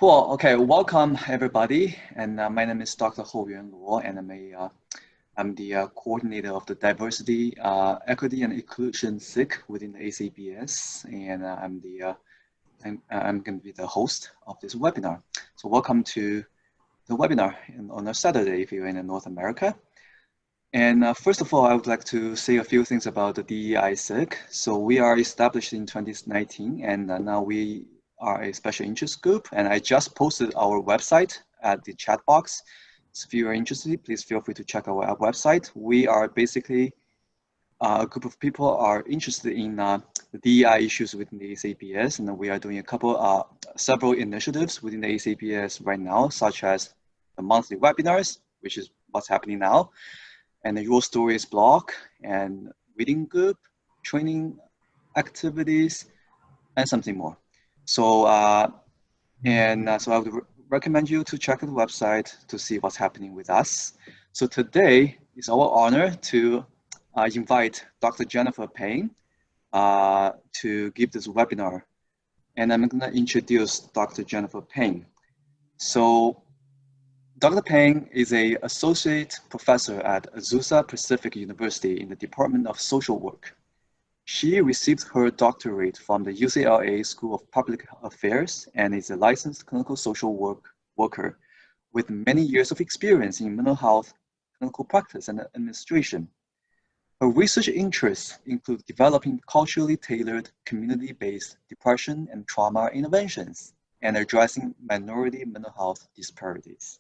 Cool. Okay, welcome everybody. And my name is Dr. Houyuan Luo, and I'm the coordinator of the Diversity, Equity, and Inclusion SIG within the ACBS, and I'm going to be the host of this webinar. So welcome to the webinar on a Saturday if you're in North America. And first of all, I would like to say a few things about the DEI SIG. So we are established in 2019, and now we are a special interest group, and I just posted our website at the chat box. So if you are interested, please feel free to check our website. We are basically a group of people are interested in the DEI issues within the ACBS, and we are doing several initiatives within the ACBS right now, such as the monthly webinars, which is what's happening now, and the Your Stories blog, and reading group, training activities, and something more. So, so I would recommend you to check the website to see what's happening with us. So today is our honor to invite Dr. Jennifer Payne to give this webinar. And I'm gonna introduce Dr. Jennifer Payne. So Dr. Payne is an associate professor at Azusa Pacific University in the Department of Social Work. She received her doctorate from the UCLA School of Public Affairs and is a licensed clinical social worker with many years of experience in mental health, clinical practice, and administration. Her research interests include developing culturally tailored, community-based depression and trauma interventions and addressing minority mental health disparities.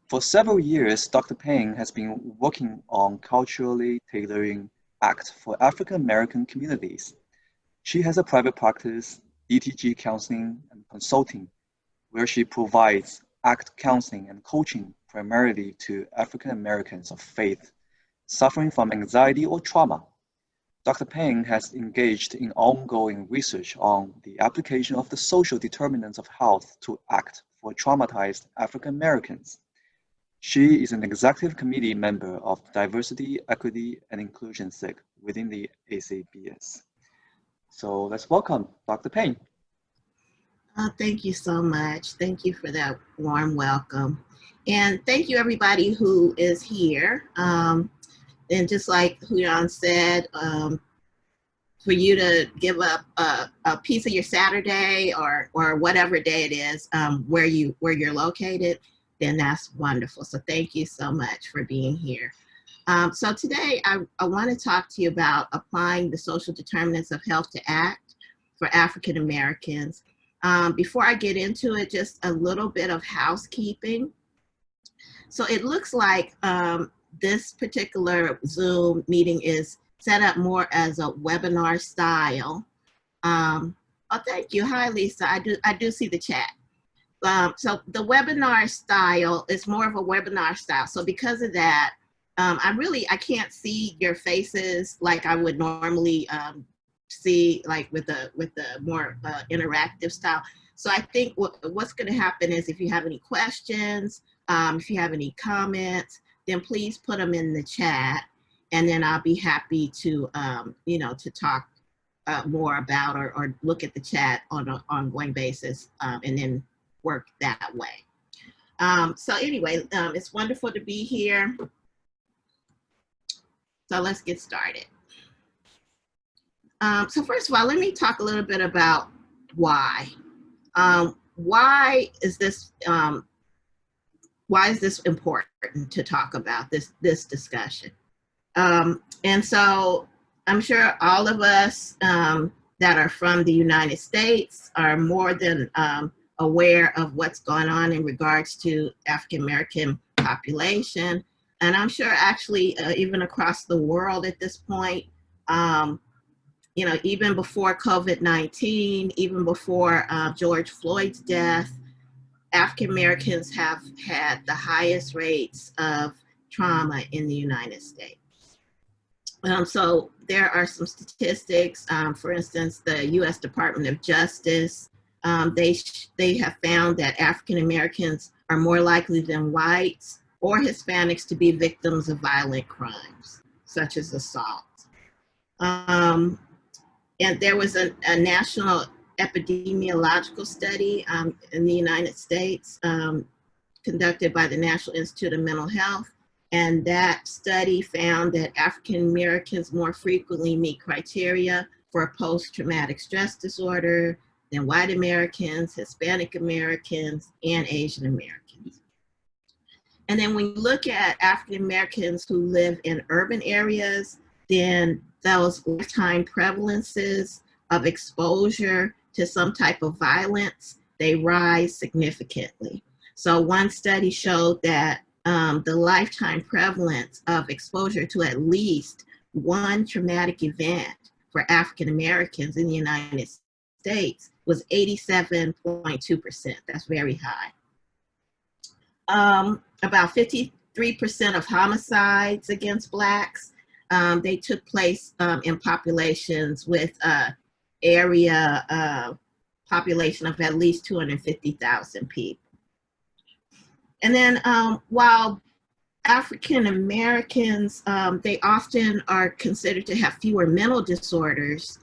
For several years, Dr. Payne has been working on culturally tailoring Act for African American communities. She has a private practice, DTG counseling and consulting, where she provides ACT counseling and coaching primarily to African Americans of faith suffering from anxiety or trauma. Dr. Payne has engaged in ongoing research on the application of the social determinants of health to ACT for traumatized African Americans. She is an executive committee member of Diversity, Equity, and Inclusion SIG within the ACBS. So let's welcome Dr. Payne. Thank you so much. Thank you for that warm welcome. And thank you everybody who is here. And just like Huyan said, for you to give up a piece of your Saturday or whatever day it is where you're located, then that's wonderful. So thank you so much for being here. So today I want to talk to you about applying the social determinants of health to ACT for African Americans. Before I get into it, just a little bit of housekeeping. So it looks like this particular Zoom meeting is set up more as a webinar style. Oh, thank you. Hi, Lisa. I do see the chat. So the webinar style is more of a webinar style. So because of that, I can't see your faces like I would normally see, like with the more interactive style. So I think what's going to happen is if you have any questions, if you have any comments, then please put them in the chat, and then I'll be happy to to talk more about or look at the chat on an ongoing basis, and then work that way. So anyway, it's wonderful to be here. So let's get started. So first of all, let me talk a little bit about why. Why is this important to talk about this discussion? And so I'm sure all of us that are from the United States are more than aware of what's going on in regards to African American population. And I'm sure actually even across the world at this point, even before COVID-19, even before George Floyd's death, African Americans have had the highest rates of trauma in the United States. So there are some statistics, for instance, the US Department of Justice, they have found that African Americans are more likely than whites or Hispanics to be victims of violent crimes, such as assault. And there was a national epidemiological study in the United States conducted by the National Institute of Mental Health. And that study found that African Americans more frequently meet criteria for post-traumatic stress disorder than white Americans, Hispanic Americans, and Asian Americans. And then when you look at African Americans who live in urban areas, then those lifetime prevalences of exposure to some type of violence, they rise significantly. So one study showed that the lifetime prevalence of exposure to at least one traumatic event for African Americans in the United States was 87.2%. That's very high. About 53% of homicides against Blacks, they took place in populations with area population of at least 250,000 people. And then while African Americans, they often are considered to have fewer mental disorders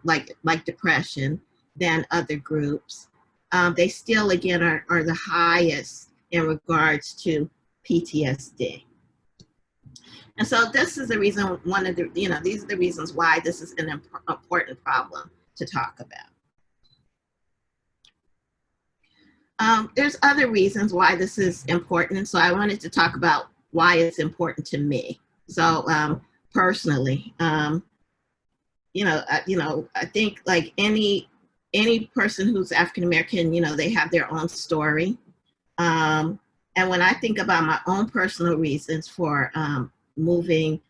like depression than other groups, they still, again, are the highest in regards to PTSD. And so this is the reason, these are the reasons why this is an important problem to talk about. There's other reasons why this is important. So I wanted to talk about why it's important to me. So personally, I think like any person who's African American, they have their own story. And when I think about my own personal reasons for moving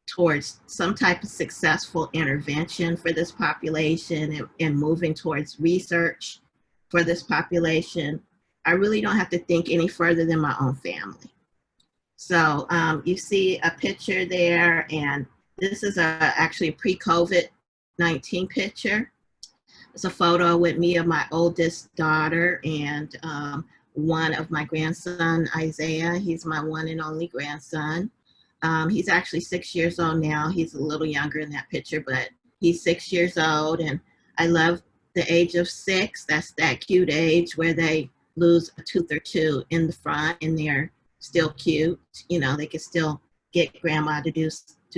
towards some type of successful intervention for this population and moving towards research for this population, I really don't have to think any further than my own family. So you see a picture there, and this is actually a pre-COVID-19 picture. It's a photo with me of my oldest daughter and one of my grandson, Isaiah. He's my one and only grandson. He's actually 6 years old now. He's a little younger in that picture, but he's 6 years old, and I love the age of 6. That's that cute age where they lose a tooth or two in the front and they're still cute. They can still get grandma to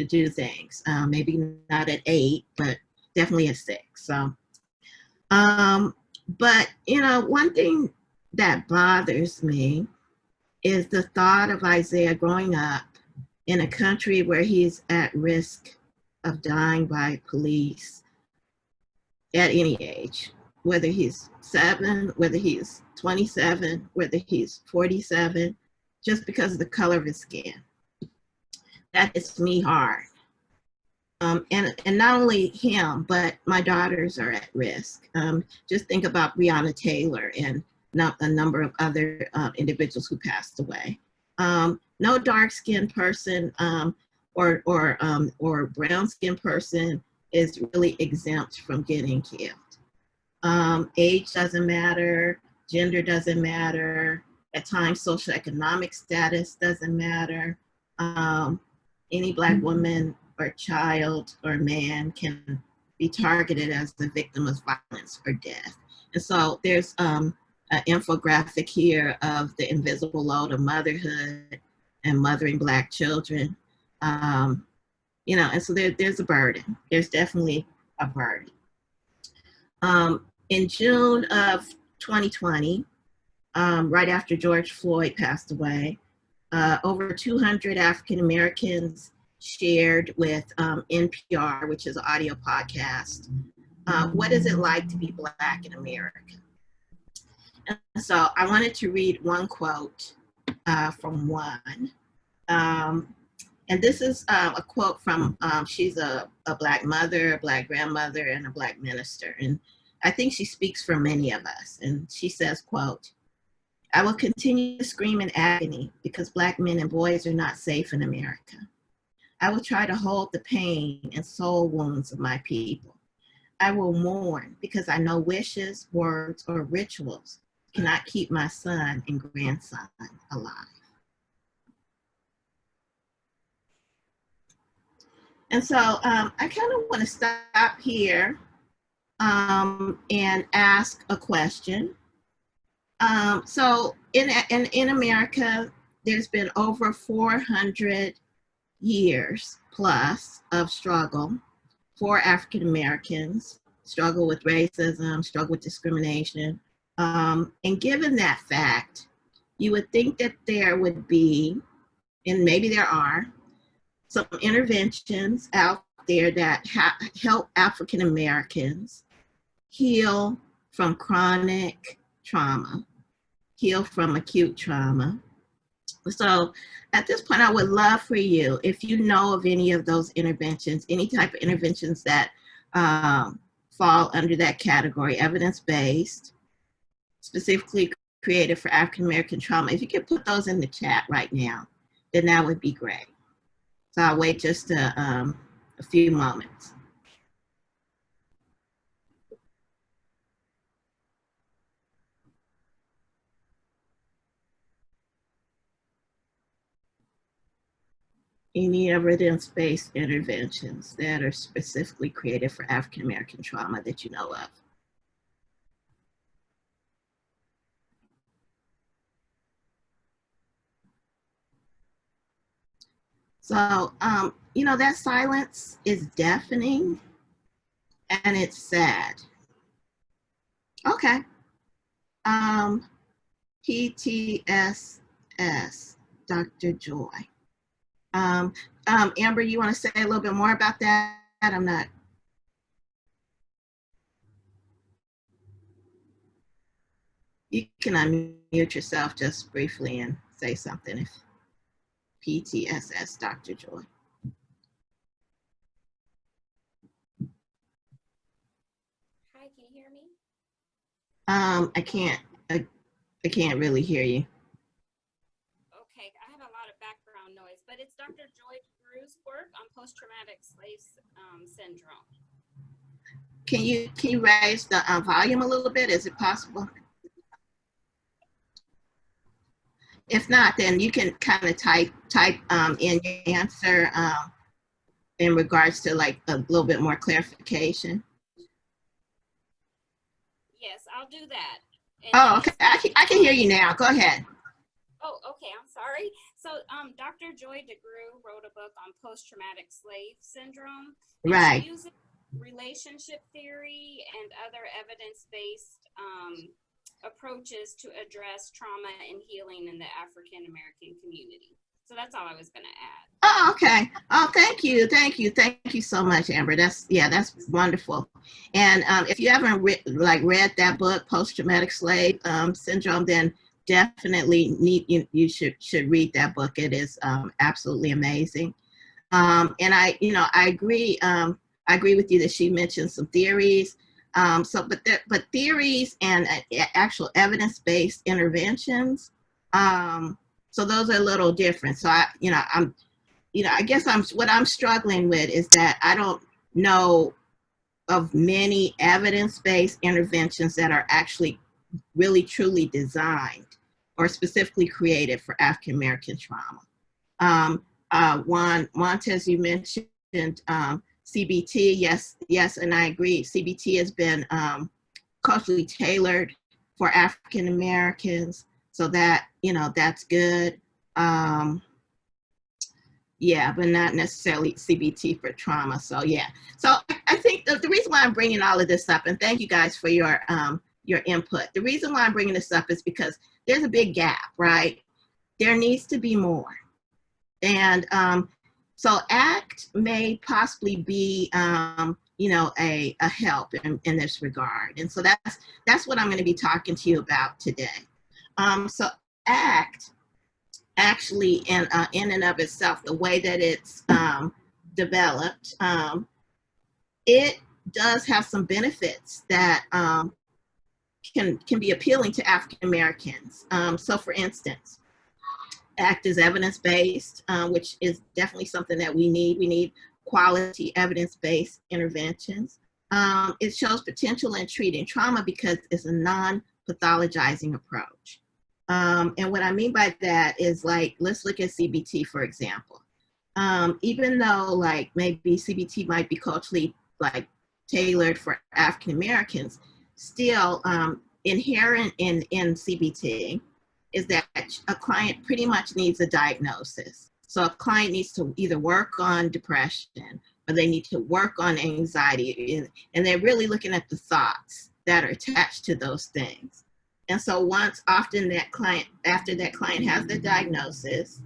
do things. Maybe not at 8, but definitely at 6. So, but one thing that bothers me is the thought of Isaiah growing up in a country where he's at risk of dying by police at any age, whether he's 7, whether he's 27, whether he's 47, just because of the color of his skin. That hits me hard. And not only him, but my daughters are at risk. Just think about Breonna Taylor and a number of other individuals who passed away. No dark-skinned person or brown-skinned person is really exempt from getting killed. Age doesn't matter, gender doesn't matter, at times socioeconomic status doesn't matter. Any Black woman or child or man can be targeted as the victim of violence or death. And so there's an infographic here of the invisible load of motherhood and mothering Black children. And so there's a burden. There's definitely a burden. In June of 2020, right after George Floyd passed away, over 200 African Americans shared with NPR, which is an audio podcast, what is it like to be Black in America? And so I wanted to read one quote from one. And this is a quote from, she's a Black mother, a Black grandmother, and a Black minister. And I think she speaks for many of us. And she says, quote, "I will continue to scream in agony because Black men and boys are not safe in America. I will try to hold the pain and soul wounds of my people. I will mourn because I know wishes, words, or rituals cannot keep my son and grandson alive." And so I kind of want to stop here and ask a question. So in America, there's been over 400 years plus of struggle for African Americans, struggle with racism, struggle with discrimination. And given that fact, you would think that there would be, and maybe there are, some interventions out there that help African Americans heal from chronic trauma, heal from acute trauma. So at this point, I would love for you, if you know of any of those interventions, any type of interventions that fall under that category, evidence-based, specifically created for African American trauma, if you could put those in the chat right now, then that would be great. So I'll wait just a few moments. Any evidence-based interventions that are specifically created for African American trauma that you know of? So, you know, that silence is deafening and it's sad. Okay. PTSS, Dr. Joy. Amber, you want to say a little bit more about that? I'm not. You can unmute yourself just briefly and say something. If PTSS, Dr. Joy. Hi, can you hear me? I can't really hear you. Okay, I have a lot of background noise, but it's Dr. Joy DeGrew's work on post-traumatic slave syndrome. Can you raise the volume a little bit? Is it possible? If not, then you can kind of type in your answer in regards to like a little bit more clarification. Yes, I'll do that. And oh, okay. I can hear you now. Go ahead. Oh, okay. I'm sorry. So, Dr. Joy DeGrew wrote a book on post-traumatic slave syndrome. Right. She uses relationship theory and other evidence-based approaches to address trauma and healing in the African American community. So that's all I was going to add. Oh, okay. Oh, thank you so much, Amber. That's wonderful. And if you haven't read that book, Post-Traumatic Slave Syndrome, then definitely you should read that book. It is absolutely amazing. And I agree. I agree with you that she mentioned some theories. But theories and actual evidence-based interventions. So those are a little different. So I guess what I'm struggling with is that I don't know of many evidence-based interventions that are actually really truly designed or specifically created for African American trauma. Juan Montes, you mentioned CBT, yes, and I agree. CBT has been culturally tailored for African Americans, so that that's good. Yeah, but not necessarily CBT for trauma. So yeah, so I think the reason why I'm bringing all of this up, and thank you guys for your input. The reason why I'm bringing this up is because there's a big gap, right? There needs to be more, and so ACT may possibly be, a help in this regard. And so that's what I'm going to be talking to you about today. So ACT, actually, in and of itself, the way that it's developed, it does have some benefits that can be appealing to African Americans. So for instance, ACT is evidence-based, which is definitely something that we need. We need quality evidence-based interventions. It shows potential in treating trauma because it's a non-pathologizing approach. And what I mean by that is, like, let's look at CBT, for example. Even though, like, maybe CBT might be culturally, like, tailored for African Americans, still inherent in CBT is that a client pretty much needs a diagnosis. So a client needs to either work on depression or they need to work on anxiety, and they're really looking at the thoughts that are attached to those things. And so after that client has the diagnosis,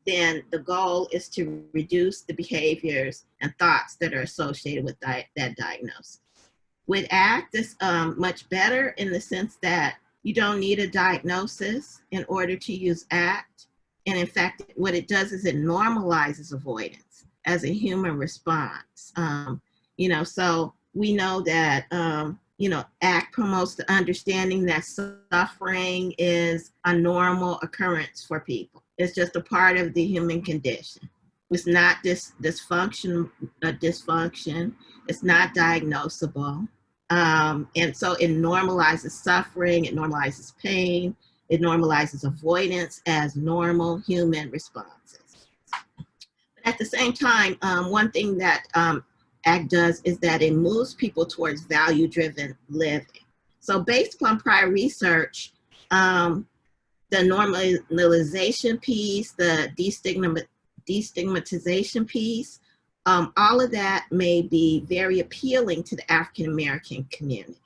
then the goal is to reduce the behaviors and thoughts that are associated with that diagnosis. With ACT, it's much better in the sense that you don't need a diagnosis in order to use ACT. And in fact, what it does is it normalizes avoidance as a human response. So we know that, ACT promotes the understanding that suffering is a normal occurrence for people. It's just a part of the human condition. It's not dysfunction. It's not diagnosable. And so it normalizes suffering, it normalizes pain, it normalizes avoidance as normal human responses. But at the same time, one thing that ACT does is that it moves people towards value-driven living. So based upon prior research, the normalization piece, the destigmatization piece, all of that may be very appealing to the African American community.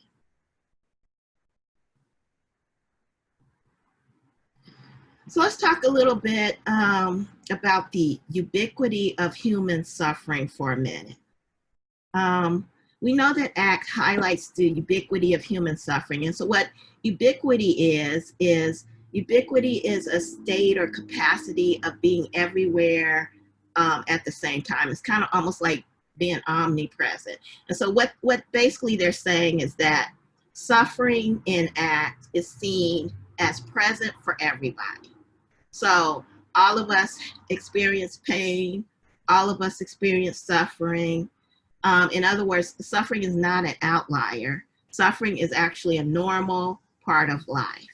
So let's talk a little bit about the ubiquity of human suffering for a minute. We know that ACT highlights the ubiquity of human suffering. And so what ubiquity is ubiquity is a state or capacity of being everywhere at the same time. It's kind of almost like being omnipresent. And so what basically they're saying is that suffering in ACT is seen as present for everybody. So all of us experience pain, all of us experience suffering. In other words, suffering is not an outlier. Suffering is actually a normal part of life.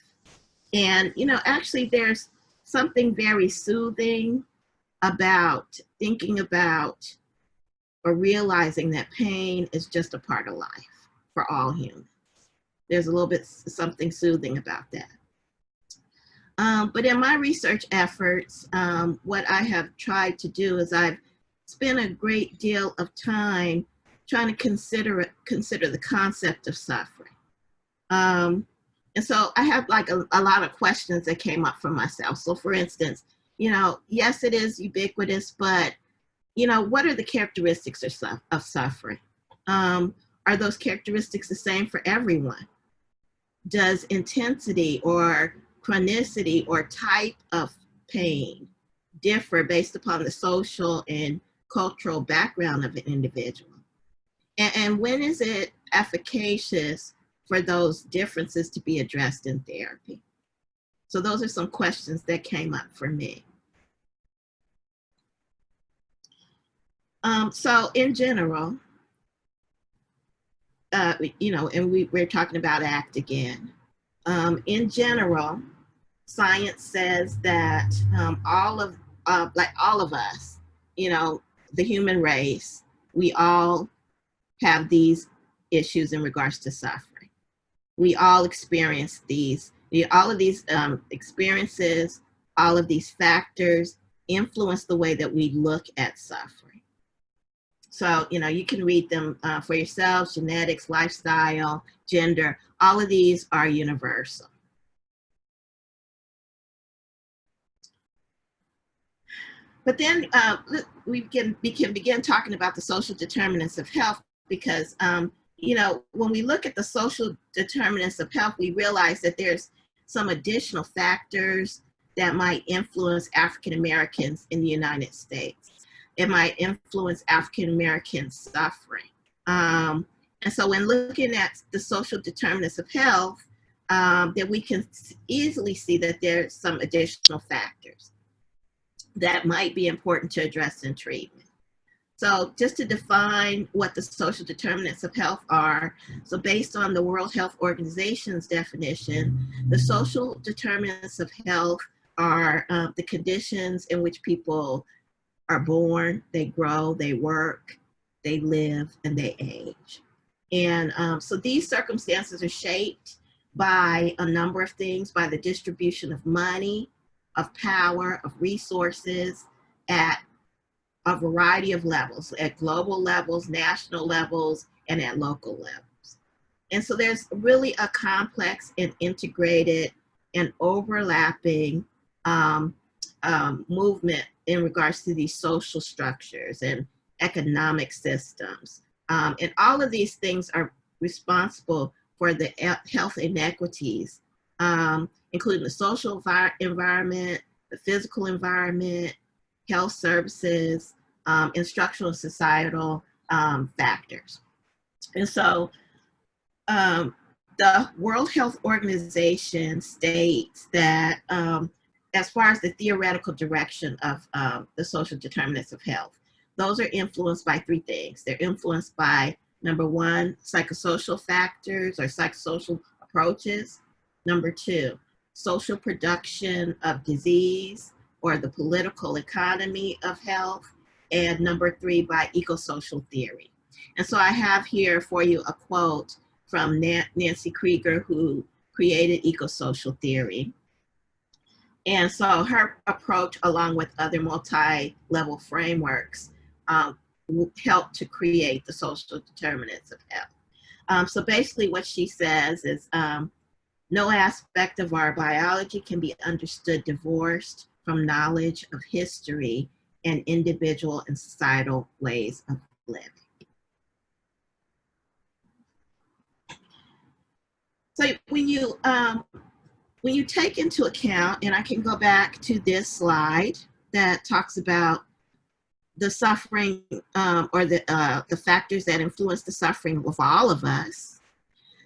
And, actually there's something very soothing about thinking about or realizing that pain is just a part of life for all humans. There's a little bit something soothing about that. But in my research efforts, what I have tried to do is I've spent a great deal of time trying to consider the concept of suffering. And so I have like a lot of questions that came up for myself. So for instance, yes, it is ubiquitous, but, what are the characteristics of suffering? Are those characteristics the same for everyone? Does intensity or chronicity or type of pain differ based upon the social and cultural background of an individual? And when is it efficacious for those differences to be addressed in therapy? So those are some questions that came up for me. So in general, and we're talking about ACT again. In general, science says that all of us, the human race, we all have these issues in regards to suffering. We all experience all of these experiences, all of these factors influence the way that we look at suffering. So, you can read them for yourselves: genetics, lifestyle, gender, all of these are universal. But then we can begin talking about the social determinants of health, because when we look at the social determinants of health, we realize that there's some additional factors that might influence African Americans in the United States. It might influence African American suffering. And so when looking at the social determinants of health, that we can easily see that there's some additional factors that might be important to address in treatment. So just to define what the social determinants of health are, so based on the World Health Organization's definition, the social determinants of health are the conditions in which people are born, they grow, they work, they live, and they age. And so these circumstances are shaped by a number of things, by the distribution of money, of power, of resources at a variety of levels, at global levels, national levels, and at local levels. And so there's really a complex and integrated and overlapping movement in regards to these social structures and economic systems. And all of these things are responsible for the health inequities, including the social environment, the physical environment, health services, instructional and societal factors. And so the World Health Organization states that as far as the theoretical direction of the social determinants of health, those are influenced by three things. They're influenced by, number one, psychosocial factors or psychosocial approaches. Number two, social production of disease or the political economy of health. And number three, by ecosocial theory. And so I have here for you a quote from Nancy Krieger, who created ecosocial theory. And so her approach, along with other multi-level frameworks, helped to create the social determinants of health. So basically what she says is, no aspect of our biology can be understood divorced from knowledge of history and individual and societal ways of living. So when you take into account, and I can go back to this slide that talks about the suffering or the factors that influence the suffering of all of us.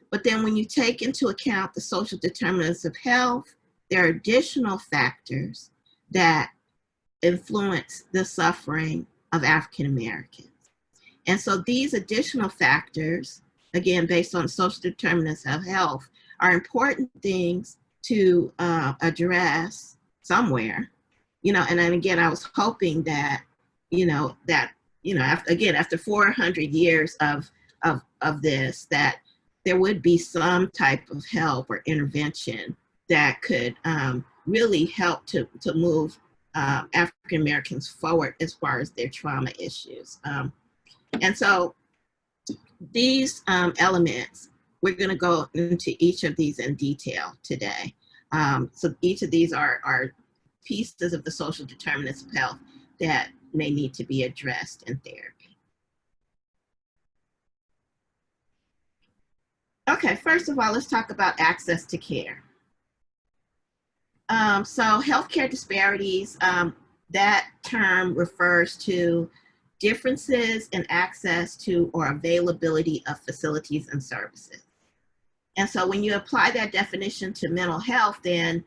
But then when you take into account the social determinants of health, there are additional factors that influence the suffering of African Americans. And so these additional factors, again, based on social determinants of health, are important things to address somewhere, and then again, I was hoping that, after 400 years of this, that there would be some type of help or intervention that could really help to move African Americans forward as far as their trauma issues. And so these elements, we're going to go into each of these in detail today. So each of these are pieces of the social determinants of health that may need to be addressed in therapy. Okay, first of all, let's talk about access to care. So healthcare disparities, that term refers to differences in access to or availability of facilities and services. And so when you apply that definition to mental health, then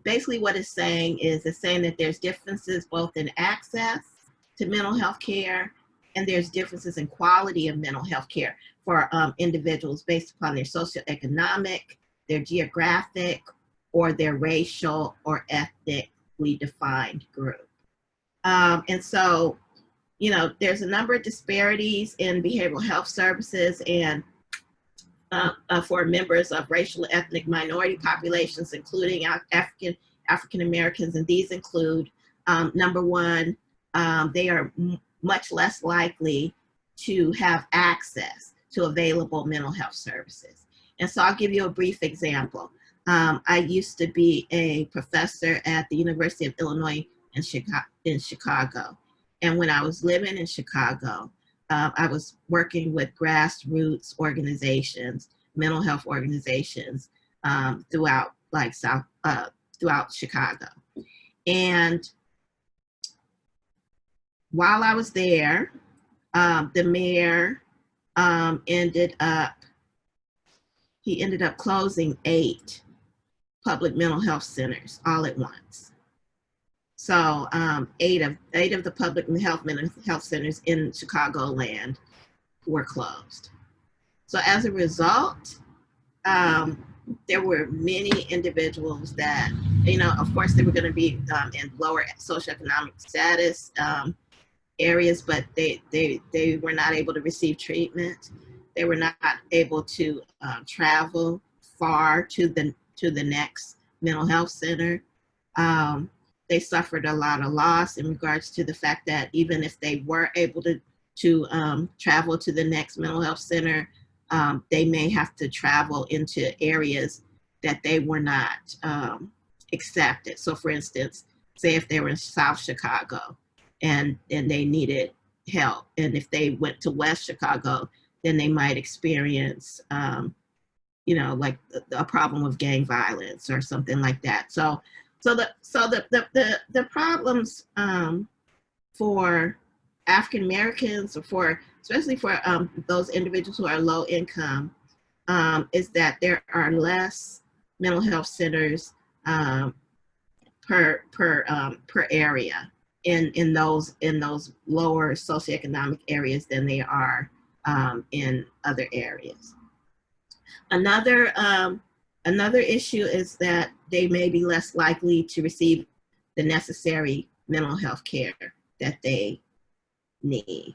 basically what it's saying is that there's differences both in access to mental health care, and there's differences in quality of mental health care for individuals based upon their socioeconomic, their geographic, or their racial or ethnically defined group. And so, there's a number of disparities in behavioral health services and for members of racial and ethnic minority populations, including African Americans, and these include, number one, they are much less likely to have access to available mental health services. And so I'll give you a brief example. I used to be a professor at the University of Illinois in Chicago. And when I was living in Chicago, I was working with grassroots organizations, mental health organizations throughout Chicago. And while I was there, the mayor ended up closing 8 public mental health centers all at once. So 8 of the public mental health centers in Chicagoland were closed. So as a result, there were many individuals that, of course, they were going to be in lower socioeconomic status areas, but they were not able to receive treatment. they were not able to travel far to the next mental health center. They suffered a lot of loss in regards to the fact that even if they were able to travel to the next mental health center, they may have to travel into areas that they were not accepted. So for instance, say if they were in South Chicago and they needed help, and if they went to West Chicago, then they might experience, like a problem with gang violence or something like that. So the problems for African Americans, or especially for those individuals who are low income, is that there are less mental health centers per area in those lower socioeconomic areas than they are in other areas. Another issue is that they may be less likely to receive the necessary mental health care that they need.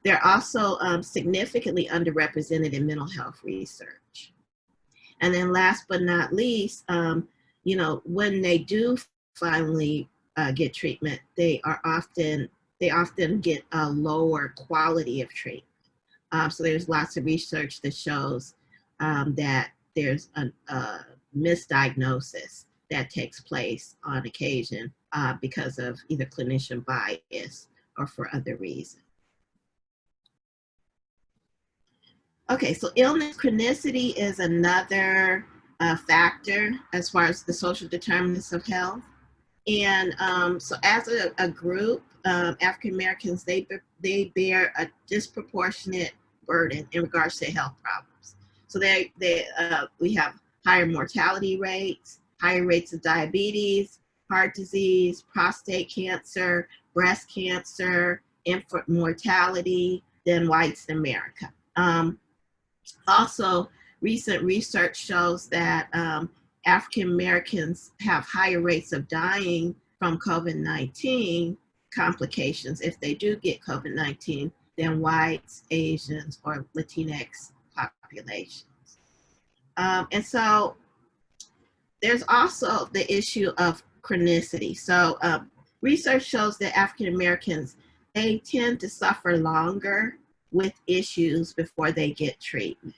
They're also significantly underrepresented in mental health research. And then last but not least, when they do finally get treatment, they often get a lower quality of treatment. So there's lots of research that shows that there's a misdiagnosis that takes place on occasion because of either clinician bias or for other reasons. Okay, so illness chronicity is another factor as far as the social determinants of health. And so as a group, African Americans, they bear a disproportionate burden in regards to health problems. So we have higher mortality rates, higher rates of diabetes, heart disease, prostate cancer, breast cancer, infant mortality than whites in America. Also, recent research shows that African Americans have higher rates of dying from COVID-19 complications if they do get COVID-19 than whites, Asians, or Latinx populations. And so there's also the issue of chronicity. So research shows that African Americans, they tend to suffer longer with issues before they get treatment.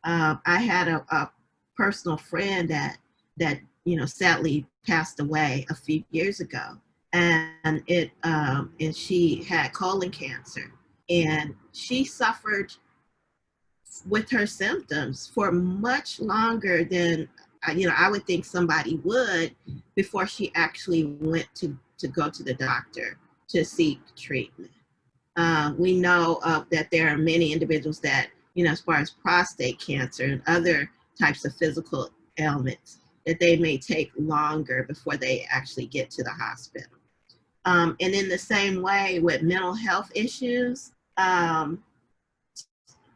I had a personal friend that sadly passed away a few years ago, and she had colon cancer, and she suffered with her symptoms for much longer than I would think somebody would before she actually went to go to the doctor to seek treatment. We know that there are many individuals that, as far as prostate cancer and other types of physical ailments, that they may take longer before they actually get to the hospital. And in the same way with mental health issues,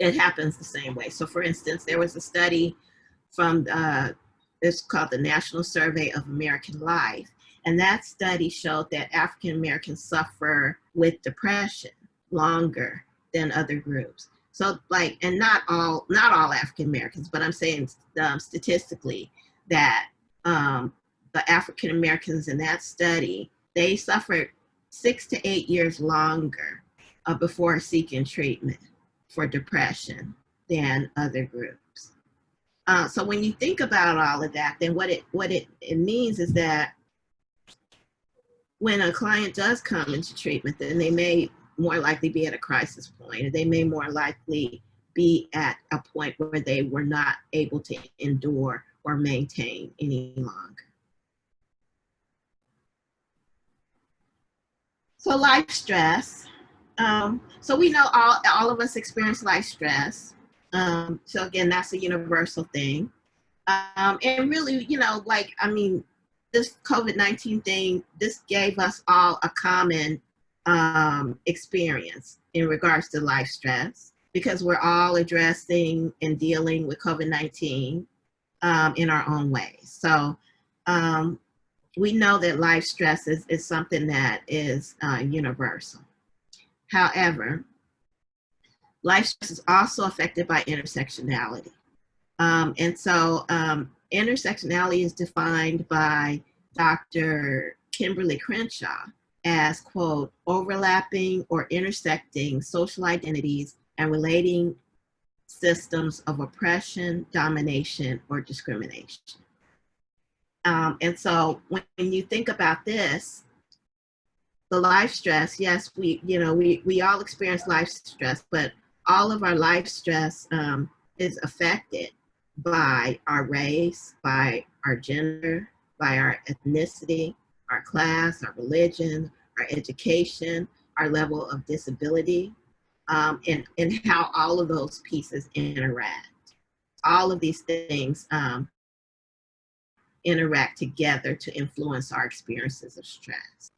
it happens the same way. So for instance, there was a study from, it's called the National Survey of American Life. And that study showed that African Americans suffer with depression longer than other groups. So and not all African Americans, but I'm saying statistically that the African Americans in that study, they suffered 6 to 8 years longer before seeking treatment for depression than other groups. So when you think about all of that, then what it means is that when a client does come into treatment, then they may more likely be at a crisis point, or they may more likely be at a point where they were not able to endure or maintain any longer. So life stress. So we know all of us experience life stress. So again, that's a universal thing. And really, this COVID-19 thing, this gave us all a common experience in regards to life stress, because we're all addressing and dealing with COVID-19 in our own ways. So we know that life stress is something that is universal. However, life stress is also affected by intersectionality. And so intersectionality is defined by Dr. Kimberly Crenshaw as, quote, overlapping or intersecting social identities and relating systems of oppression, domination, or discrimination. And so when you think about this, the life stress, yes, we all experience life stress, but all of our life stress is affected by our race, by our gender, by our ethnicity, our class, our religion, our education, our level of disability, and how all of those pieces interact. All of these things interact together to influence our experiences of stress.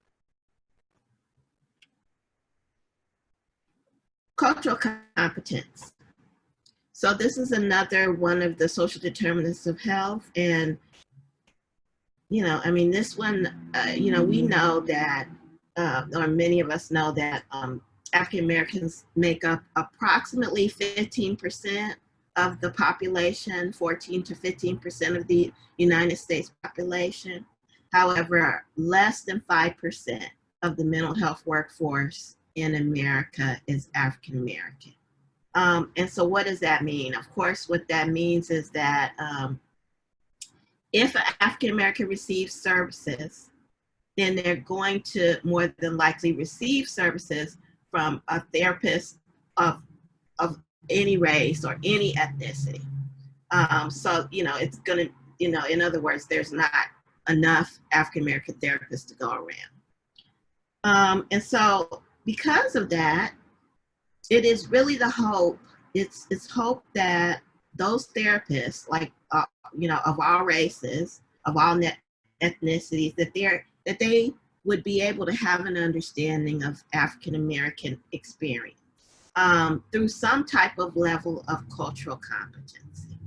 Cultural competence. So this is another one of the social determinants of health. And, this one, we know that, or many of us know that African Americans make up approximately 15% of the population, 14 to 15% of the United States population. However, less than 5% of the mental health workforce in America is African American. And so what does that mean? Of course, what that means is that if an African American receives services, then they're going to more than likely receive services from a therapist of any race or any ethnicity. So, it's going to, in other words, there's not enough African American therapists to go around. And so because of that, it is really the hope, it's hope that those therapists, like, of all races, of all ethnicities, that they would be able to have an understanding of African American experience through some type of level of cultural competency.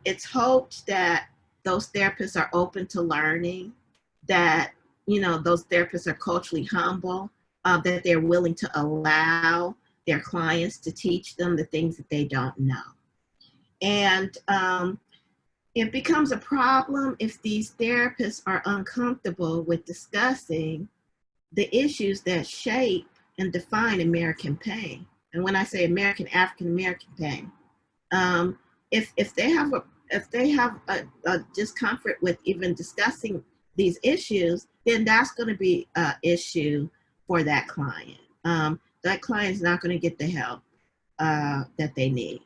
It's hoped that those therapists are open to learning, that, those therapists are culturally humble, that they're willing to allow their clients to teach them the things that they don't know. And it becomes a problem if these therapists are uncomfortable with discussing the issues that shape and define American pain. And when I say African American pain, if they have a discomfort with even discussing these issues, then that's going to be an issue for that client. That client is not going to get the help that they need.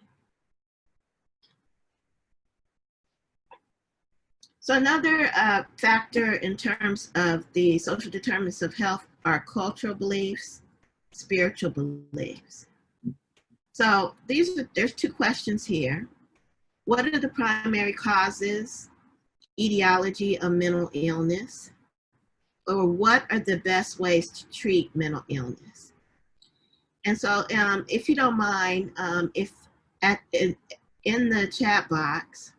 So another factor in terms of the social determinants of health are cultural beliefs, spiritual beliefs. So there's two questions here. What are the primary causes, etiology of mental illness? Or what are the best ways to treat mental illness? And so if you don't mind, in the chat box,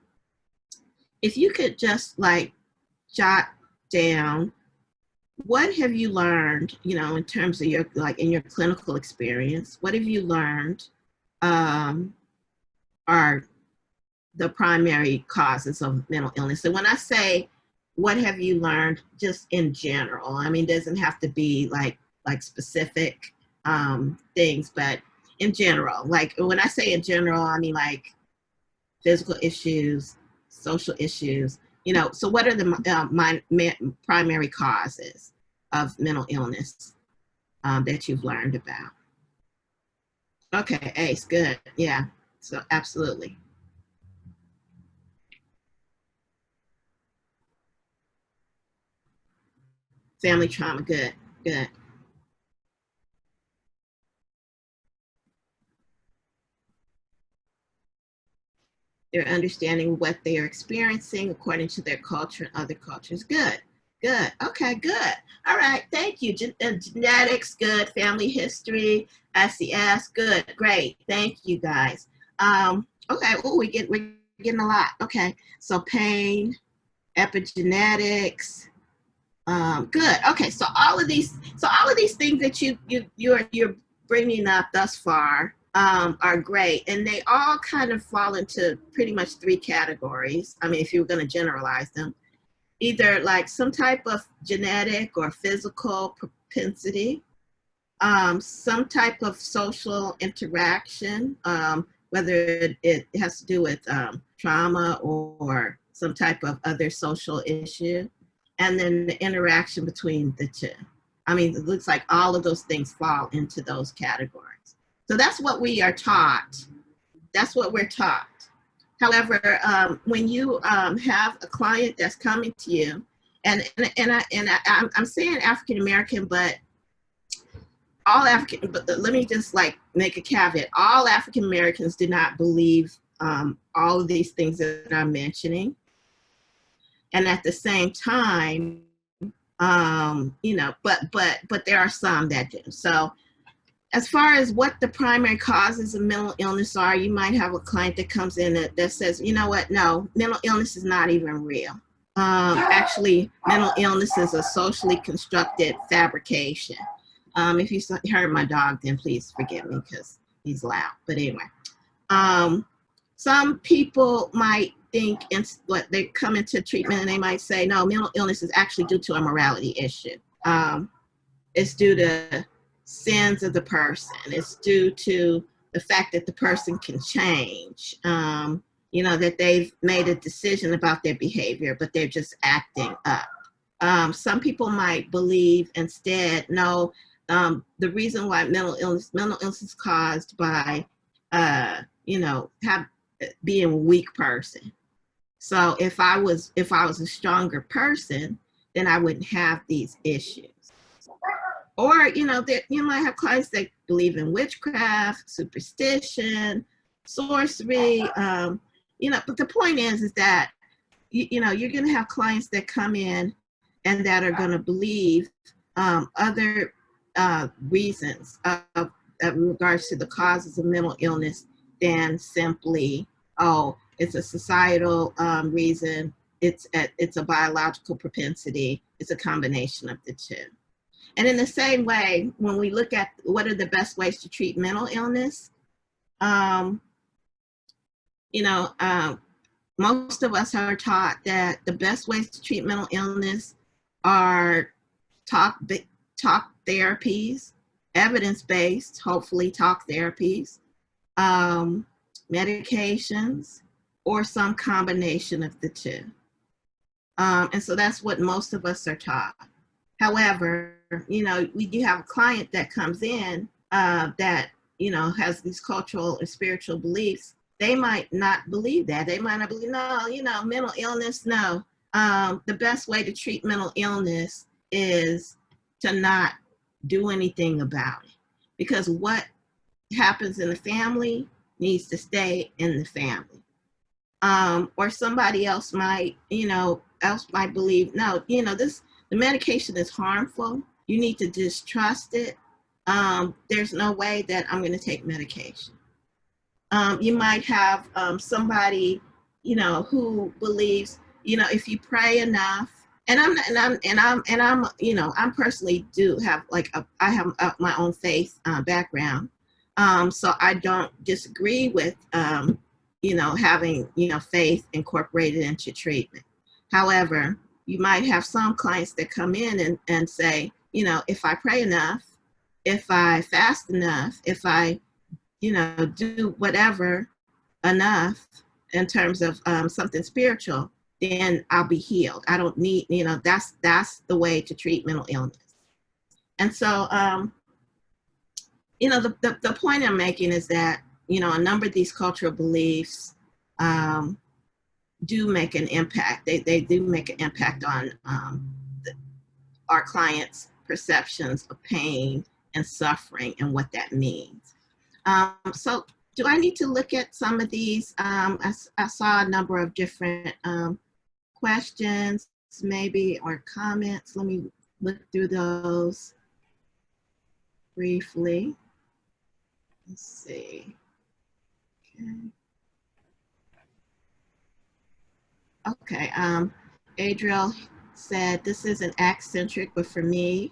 if you could just jot down, what have you learned, in terms of your, in your clinical experience, what have you learned are the primary causes of mental illness? And when I say, what have you learned just in general, it doesn't have to be like specific things, but in general, when I say in general, I mean physical issues, social issues, so what are the primary causes of mental illness that you've learned about? Okay, Ace, good, yeah, so absolutely. Family trauma, good, good. They're understanding what they are experiencing according to their culture and other cultures. Good, good, okay, good. All right, thank you. Genetics, good. Family history, LCS, good, great. Thank you guys. Okay, we're getting a lot. Okay, so Payne, epigenetics, good. Okay, so all of these things that you're bringing up thus far are great. And they all kind of fall into pretty much three categories. I mean, if you were going to generalize them, either like some type of genetic or physical propensity, some type of social interaction, whether it has to do with trauma or some type of other social issue, and then the interaction between the two. I mean, it looks like all of those things fall into those categories. So that's what we are taught. That's what we're taught. However, when you have a client that's coming to you, and I'm saying African American, but all African, but let me just like make a caveat. All African Americans do not believe all of these things that I'm mentioning. And at the same time, you know, but there are some that do. So as far as what the primary causes of mental illness are, you might have a client that comes in that says, you know what, no, mental illness is not even real. Actually, mental illness is a socially constructed fabrication. If you heard my dog, then please forgive me because he's loud. But anyway, some people might think what they come into treatment and they might say, no, mental illness is actually due to a morality issue. It's due to sins of the person. It's due to the fact that the person can change. You know, that they've made a decision about their behavior, but they're just acting up. Some people might believe instead, no, the reason why mental illness is caused by, you know, being a weak person. So if I was a stronger person, then I wouldn't have these issues. Or, you know, that you might have clients that believe in witchcraft, superstition, sorcery, you know, but the point is that, you know, you're going to have clients that come in and that are going to believe other reasons in regards to the causes of mental illness than simply, oh, it's a societal reason, it's a biological propensity, it's a combination of the two. And in the same way, when we look at what are the best ways to treat mental illness, you know, most of us are taught that the best ways to treat mental illness are talk therapies, evidence-based, hopefully talk therapies, medications, or some combination of the two. And so that's what most of us are taught. However, you know, we do have a client that comes in that, you know, has these cultural and spiritual beliefs. They might not believe that. They might not believe, no, you know, mental illness, no. The best way to treat mental illness is to not do anything about it. Because what happens in the family needs to stay in the family. Or somebody else might, you know, believe, no, you know, the medication is harmful. You need to distrust it. There's no way that I'm going to take medication. You might have somebody, you know, who believes, you know, if you pray enough, and I'm, you know, I'm personally do have like I have my own faith background, so I don't disagree with, you know, having, you know, faith incorporated into treatment. However, you might have some clients that come in and say, you know, if I pray enough, if I fast enough, if I, you know, do whatever enough in terms of something spiritual, then I'll be healed. I don't need, you know, that's the way to treat mental illness. And so, you know, the point I'm making is that, you know, a number of these cultural beliefs do make an impact. They do make an impact on our clients' perceptions of pain and suffering and what that means. So do I need to look at some of these? I saw a number of different questions, maybe, or comments. Let me look through those briefly. Let's see. Okay. Adriel said, this isn't eccentric, but for me,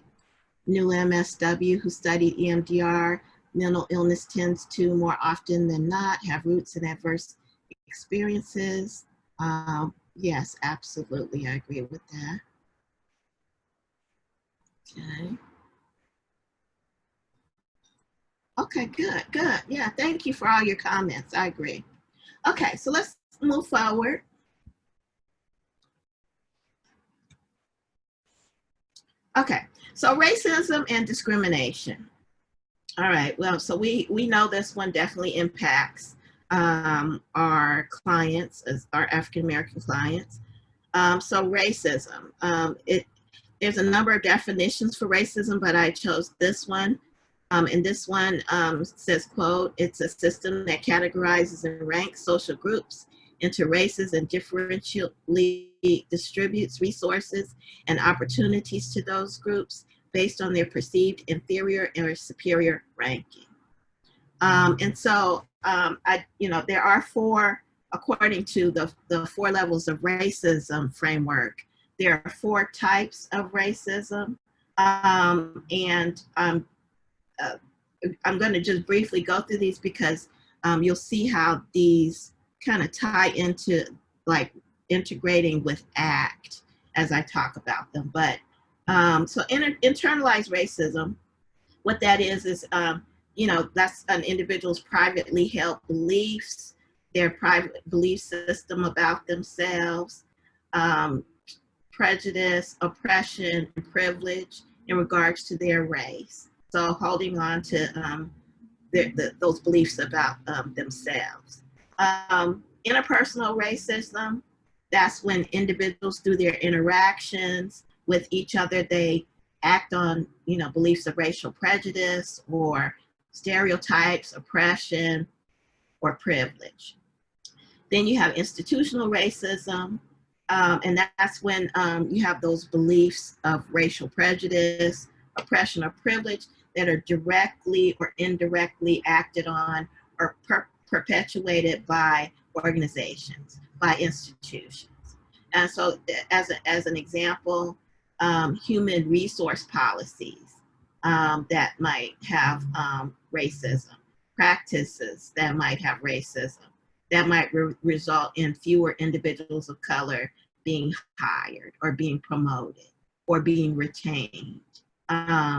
new MSW who studied EMDR, mental illness tends to more often than not have roots in adverse experiences. Yes, absolutely, I agree with that. Okay. Okay, good, good. Yeah, thank you for all your comments. I agree. Okay, so let's move forward. Okay, so racism and discrimination. All right, well, so we know this one definitely impacts our clients, as our African-American clients. So racism, there's a number of definitions for racism, but I chose this one. And this one says, quote, "It's a system that categorizes and ranks social groups into races and differentially distributes resources and opportunities to those groups based on their perceived inferior or superior ranking." And so, there are four, according to the 4 levels of racism framework, there are 4 types of racism. I'm going to just briefly go through these because you'll see how these kind of tie into like integrating with ACT as I talk about them. But so internalized racism, what that is that's an individual's privately held beliefs, their private belief system about themselves, prejudice, oppression, and privilege in regards to their race. So holding on to those beliefs about themselves. Interpersonal racism, that's when individuals, through their interactions with each other, they act on beliefs of racial prejudice or stereotypes, oppression, or privilege. Then you have institutional racism, and that's when you have those beliefs of racial prejudice, oppression, or privilege that are directly or indirectly acted on or perpetuated by organizations, by institutions. And so as an example, human resource policies that might have racism, practices that might have racism, that might result in fewer individuals of color being hired or being promoted or being retained.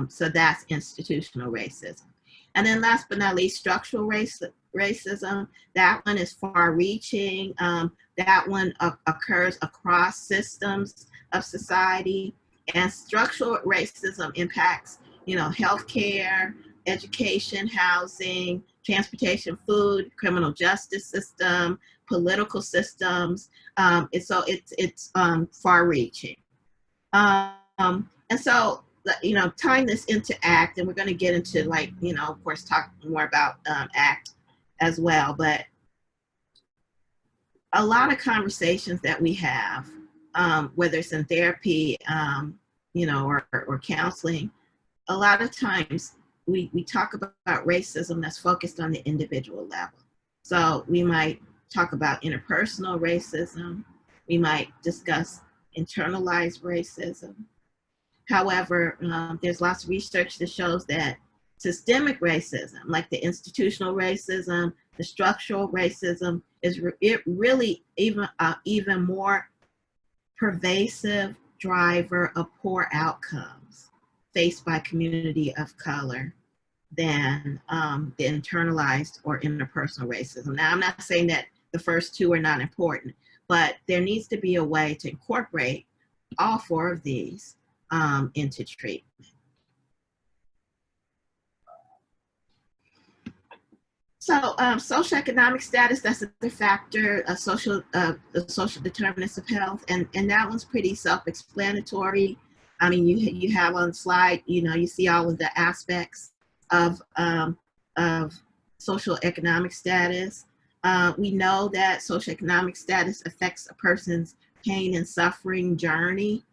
So that's institutional racism. And then last but not least, structural racism. That one is far-reaching. That one occurs across systems of society. And structural racism impacts, healthcare, education, housing, transportation, food, criminal justice system, political systems. And so it's far-reaching. And so, tying this into ACT, and we're going to get into of course, talk more about ACT as well, but a lot of conversations that we have, whether it's in therapy, or counseling, a lot of times we talk about racism that's focused on the individual level. So we might talk about interpersonal racism. We might discuss internalized racism. However, there's lots of research that shows that systemic racism, like the institutional racism, the structural racism, is really even more pervasive driver of poor outcomes faced by community of color than the internalized or interpersonal racism. Now, I'm not saying that the first 2 are not important, but there needs to be a way to incorporate all 4 of these into treatment. So socioeconomic status, that's another factor, the social determinants of health, and that one's pretty self-explanatory. I mean, you have on the slide, you see all of the aspects of socioeconomic status. We know that socioeconomic status affects a person's pain and suffering journey.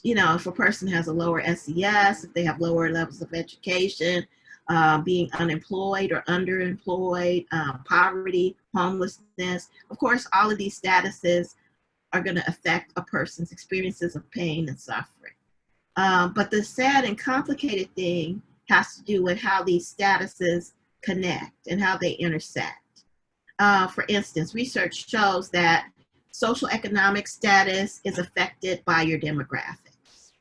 If a person has a lower SES, if they have lower levels of education, being unemployed or underemployed, poverty, homelessness, of course, all of these statuses are going to affect a person's experiences of pain and suffering. But the sad and complicated thing has to do with how these statuses connect and how they intersect. For instance, research shows that social economic status is affected by your demographics.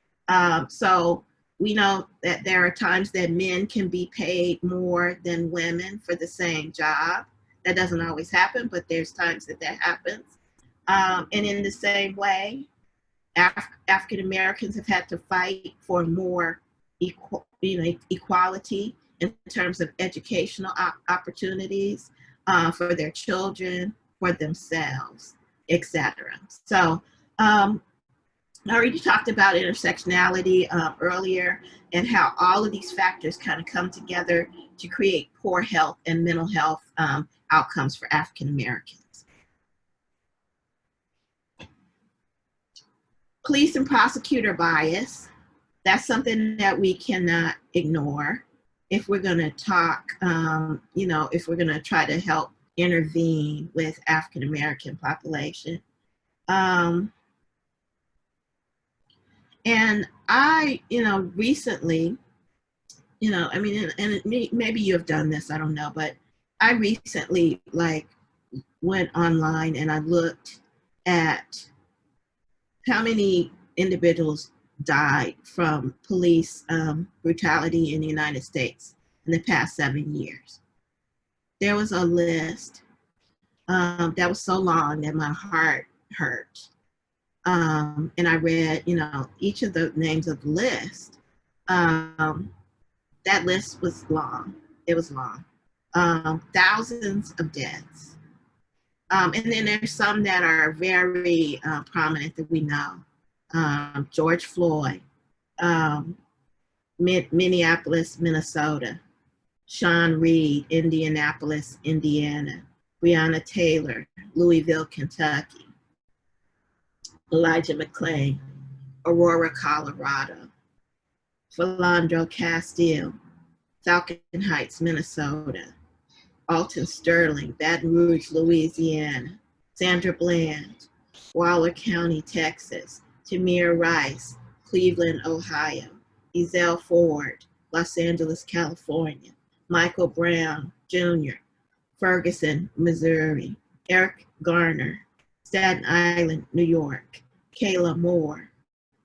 So we know that there are times that men can be paid more than women for the same job. That doesn't always happen, but there's times that that happens. And in the same way, African Americans have had to fight for more equality in terms of educational opportunities for their children, for themselves, etc. So I already talked about intersectionality earlier and how all of these factors kind of come together to create poor health and mental health outcomes for African Americans. Police and prosecutor bias, that's something that we cannot ignore if we're going to talk, if we're going to try to help intervene with African American population. And I, recently, maybe you have done this, I don't know, but I recently went online and I looked at how many individuals died from police brutality in the United States in the past 7 years. There was a list that was so long that my heart hurt. And I read, each of the names of the list. That list was long. It was long. Thousands of deaths. And then there's some that are very prominent that we know. George Floyd, Minneapolis, Minnesota, Sean Reed, Indianapolis, Indiana, Breonna Taylor, Louisville, Kentucky, Elijah McClain, Aurora, Colorado, Philandro Castile, Falcon Heights, Minnesota, Alton Sterling, Baton Rouge, Louisiana, Sandra Bland, Waller County, Texas, Tamir Rice, Cleveland, Ohio, Ezell Ford, Los Angeles, California, Michael Brown Jr., Ferguson, Missouri, Eric Garner, Staten Island, New York, Kayla Moore,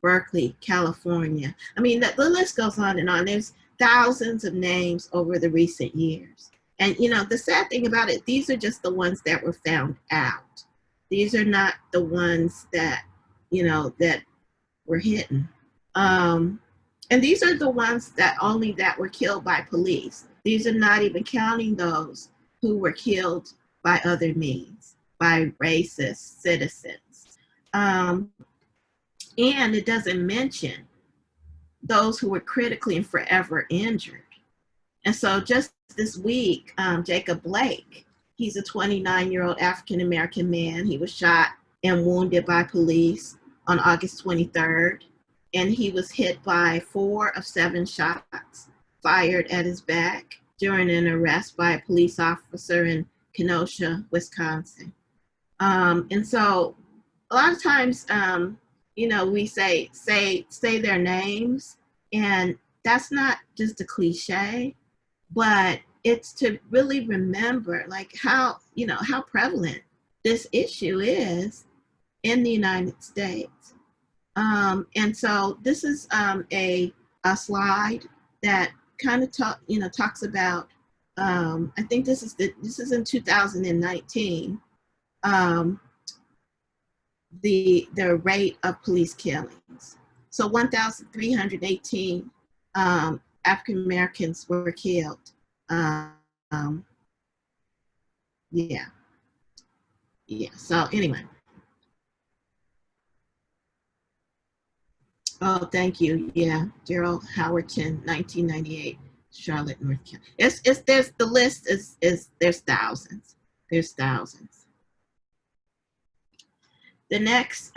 Berkeley, California. I mean, the list goes on and on. There's thousands of names over the recent years. And, the sad thing about it, these are just the ones that were found out. These are not the ones that, that were hidden. And these are the ones that were killed by police. These are not even counting those who were killed by other means, by racist citizens. And it doesn't mention those who were critically and forever injured. And so just this week, Jacob Blake, he's a 29-year-old African-American man. He was shot and wounded by police on August 23rd. And he was hit by 4 of 7 shots fired at his back during an arrest by a police officer in Kenosha, Wisconsin. And so a lot of times, we say their names, and that's not just a cliche, but it's to really remember how prevalent this issue is in the United States. And so this is a slide that kind of talks about, I think this is in 2019, the rate of police killings. So 1,318 African Americans were killed. So anyway. Oh, thank you. Yeah, Gerald Howerton, 1998, Charlotte, North Carolina. There's the list there's thousands. There's thousands. The next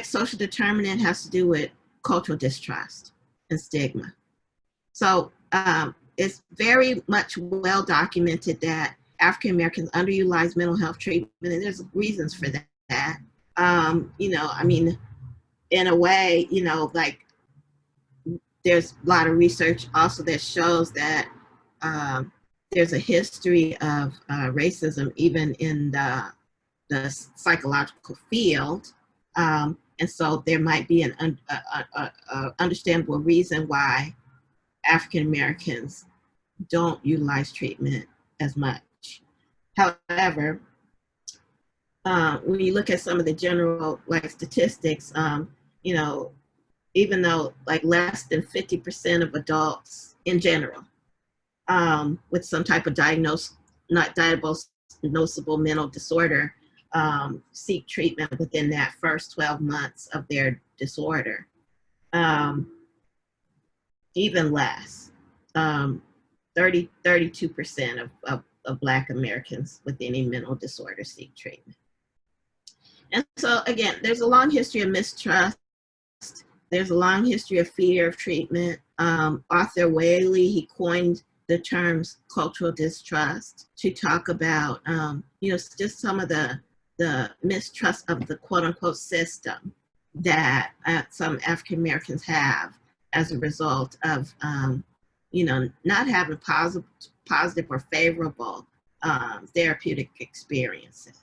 social determinant has to do with cultural distrust and stigma. So it's very much well documented that African Americans underutilize mental health treatment, and there's reasons for that. In a way, there's a lot of research also that shows that there's a history of racism even in the psychological field. And so there might be an understandable reason why African Americans don't utilize treatment as much. However, when you look at some of the general like statistics, you know, even though like less than 50% of adults in general with some type of not diagnosable mental disorder seek treatment within that first 12 months of their disorder. Even less, 32% of Black Americans with any mental disorder seek treatment. And so again, there's a long history of mistrust. There's a long history of fear of treatment. Arthur Whaley, he coined the terms cultural distrust to talk about, you know, just some of the mistrust of the quote unquote system that some African Americans have as a result of, you know, not having positive or favorable therapeutic experiences.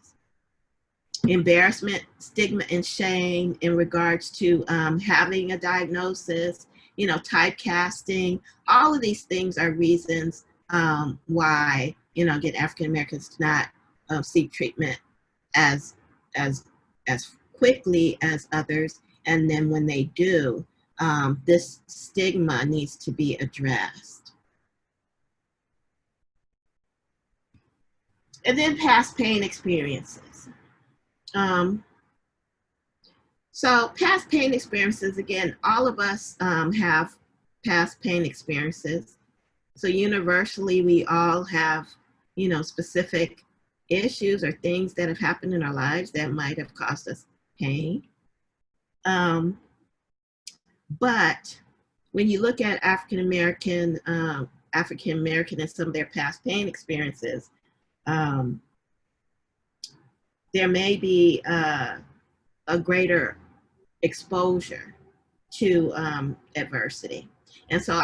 Embarrassment, stigma, and shame in regards to having a diagnosis, you know, typecasting, all of these things are reasons why, you know, again, African Americans do not seek treatment as quickly as others. And then when they do, this stigma needs to be addressed. And then past pain experiences. So past pain experiences, again, all of us have past pain experiences. So universally, we all have, you know, specific issues or things that have happened in our lives that might have caused us pain. But when you look at African American and some of their past pain experiences, there may be a greater exposure to adversity. And so,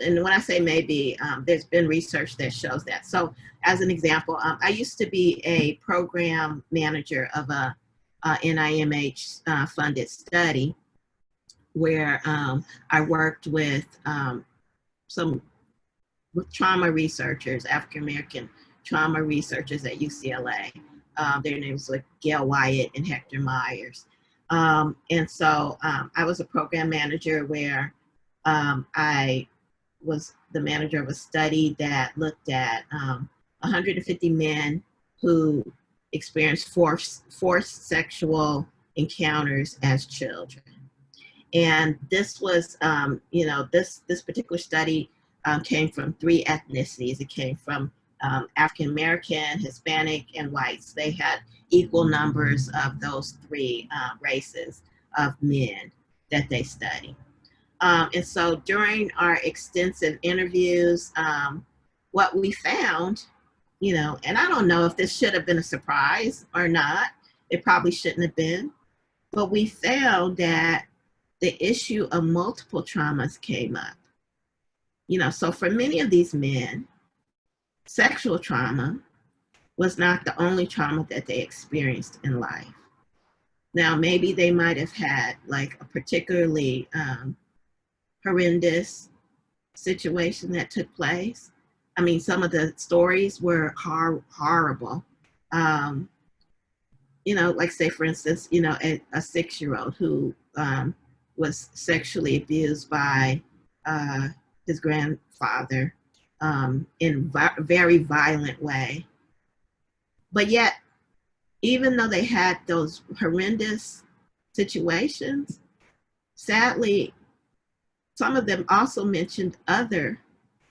and when I say maybe, there's been research that shows that. So as an example, I used to be a program manager of a NIMH funded study where I worked with trauma researchers, African American trauma researchers at UCLA. Their names were Gail Wyatt and Hector Myers. And so I was a program manager where I was the manager of a study that looked at 150 men who experienced forced sexual encounters as children. And this was, you know, this particular study came from 3 ethnicities. It came from African American, Hispanic, and whites. They had equal numbers of those 3 races of men that they studied. And so during our extensive interviews, what we found, you know, and I don't know if this should have been a surprise or not, it probably shouldn't have been, but we found that the issue of multiple traumas came up. You know, so for many of these men, sexual trauma was not the only trauma that they experienced in life. Now, maybe they might have had like a particularly horrendous situation that took place. I mean, some of the stories were horrible. You know, like say, for instance, you know, a 6-year-old who was sexually abused by his grandfather in a very violent way. But yet, even though they had those horrendous situations, sadly, some of them also mentioned other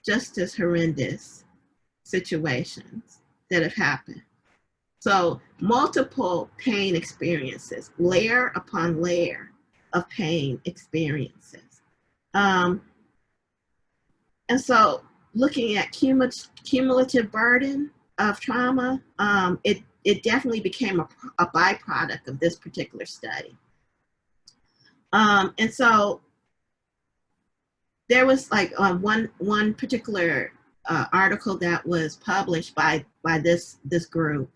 just as horrendous situations that have happened. So multiple pain experiences, layer upon layer of pain experiences. And so looking at cumulative burden of trauma, it definitely became a byproduct of this particular study. And so there was like one particular article that was published by this group,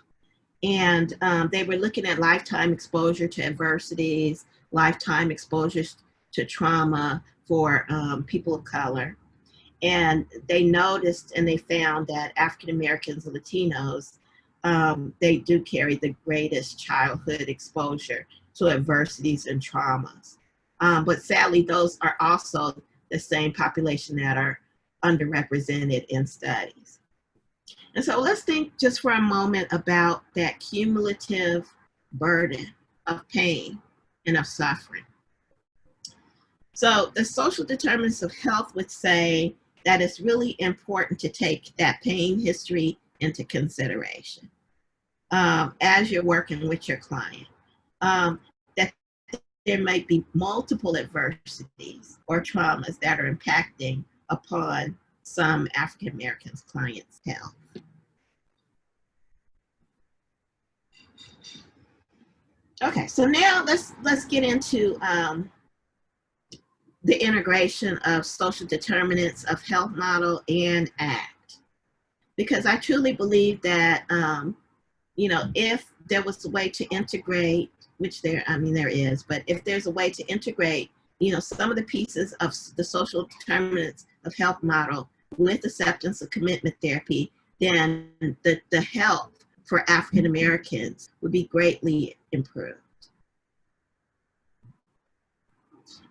and they were looking at lifetime exposure to adversities, lifetime exposures to trauma for people of color. And they noticed and they found that African Americans and Latinos, they do carry the greatest childhood exposure to adversities and traumas. But sadly, those are also the same population that are underrepresented in studies. And so let's think just for a moment about that cumulative burden of pain and of suffering. So the social determinants of health would say that it's really important to take that pain history into consideration as you're working with your client. That there might be multiple adversities or traumas that are impacting upon some African Americans' clients' health. Okay, so now let's get into the integration of social determinants of health model and ACT, because I truly believe that you know, if there was a way to integrate, which there is, but if there's a way to integrate, you know, some of the pieces of the social determinants of health model with acceptance of commitment therapy, then the health for African Americans would be greatly improved.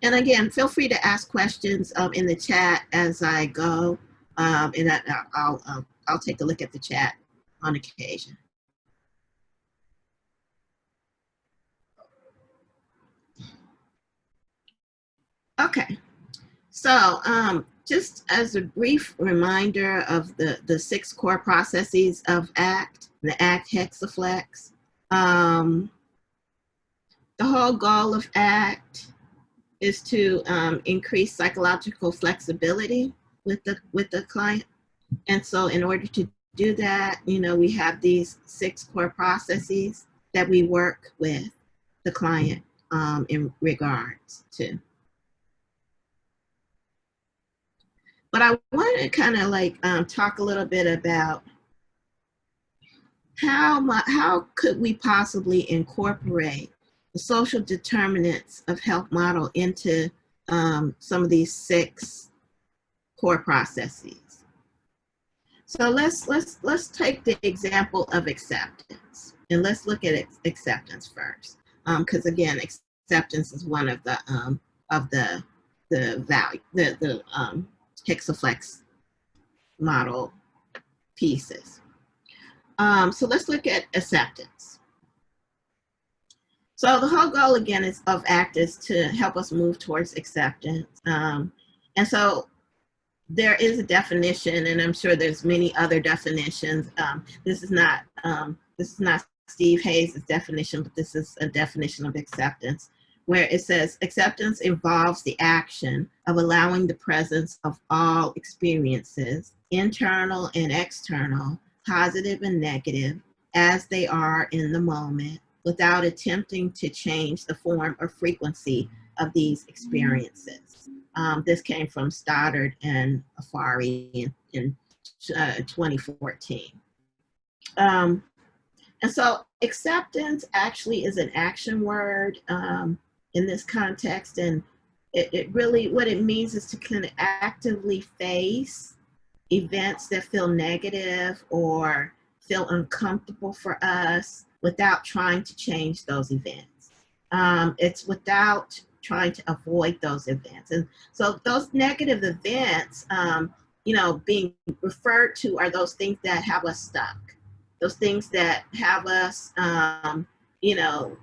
And again, feel free to ask questions in the chat as I go, and I'll take a look at the chat on occasion. Okay, so just as a brief reminder of the 6 core processes of ACT, the ACT hexaflex, the whole goal of ACT is to increase psychological flexibility with the client. And so in order to do that, you know, we have these 6 core processes that we work with the client in regards to. But I want to kind of like talk a little bit about how could we possibly incorporate the social determinants of health model into some of these 6 core processes. So let's take the example of acceptance, and let's look at acceptance first, because again, acceptance is one of the value, the hexaflex model pieces. So let's look at acceptance. So the whole goal again of ACT is to help us move towards acceptance. And so there is a definition, and I'm sure there's many other definitions. This is not Steve Hayes' definition, but this is a definition of acceptance, where it says acceptance involves the action of allowing the presence of all experiences, internal and external, positive and negative, as they are in the moment, without attempting to change the form or frequency of these experiences. This came from Stoddard and Afari in 2014. And so acceptance actually is an action word in this context, and it really, what it means is to kind of actively face events that feel negative or feel uncomfortable for us without trying to change those events. It's without trying to avoid those events. And so those negative events, you know, being referred to are those things that have us stuck. Those things that have us, you know,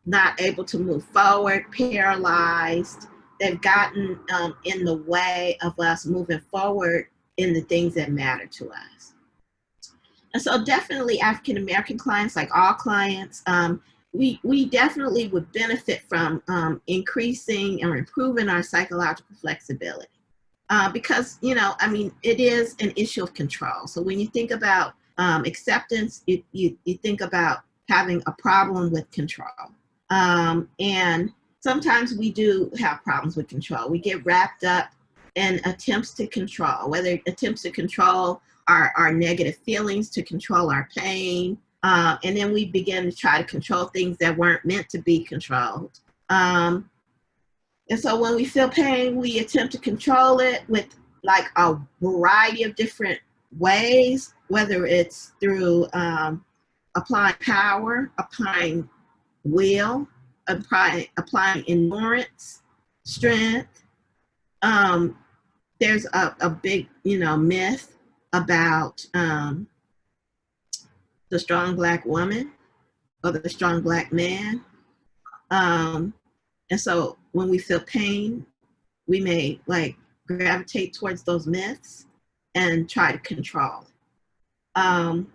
not able to move forward, paralyzed. They've gotten in the way of us moving forward in the things that matter to us. And so definitely African American clients, like all clients, we definitely would benefit from increasing or improving our psychological flexibility. Because, you know, I mean, it is an issue of control. So when you think about acceptance, you think about having a problem with control. And sometimes we do have problems with control. We get wrapped up and attempts to control, whether attempts to control our negative feelings, to control our pain. And then we begin to try to control things that weren't meant to be controlled. And so when we feel pain, we attempt to control it with like a variety of different ways, whether it's through applying power, applying will, applying endurance, strength. There's a big, myth about the strong Black woman or the strong Black man. And so when we feel pain, we may like gravitate towards those myths and try to control it.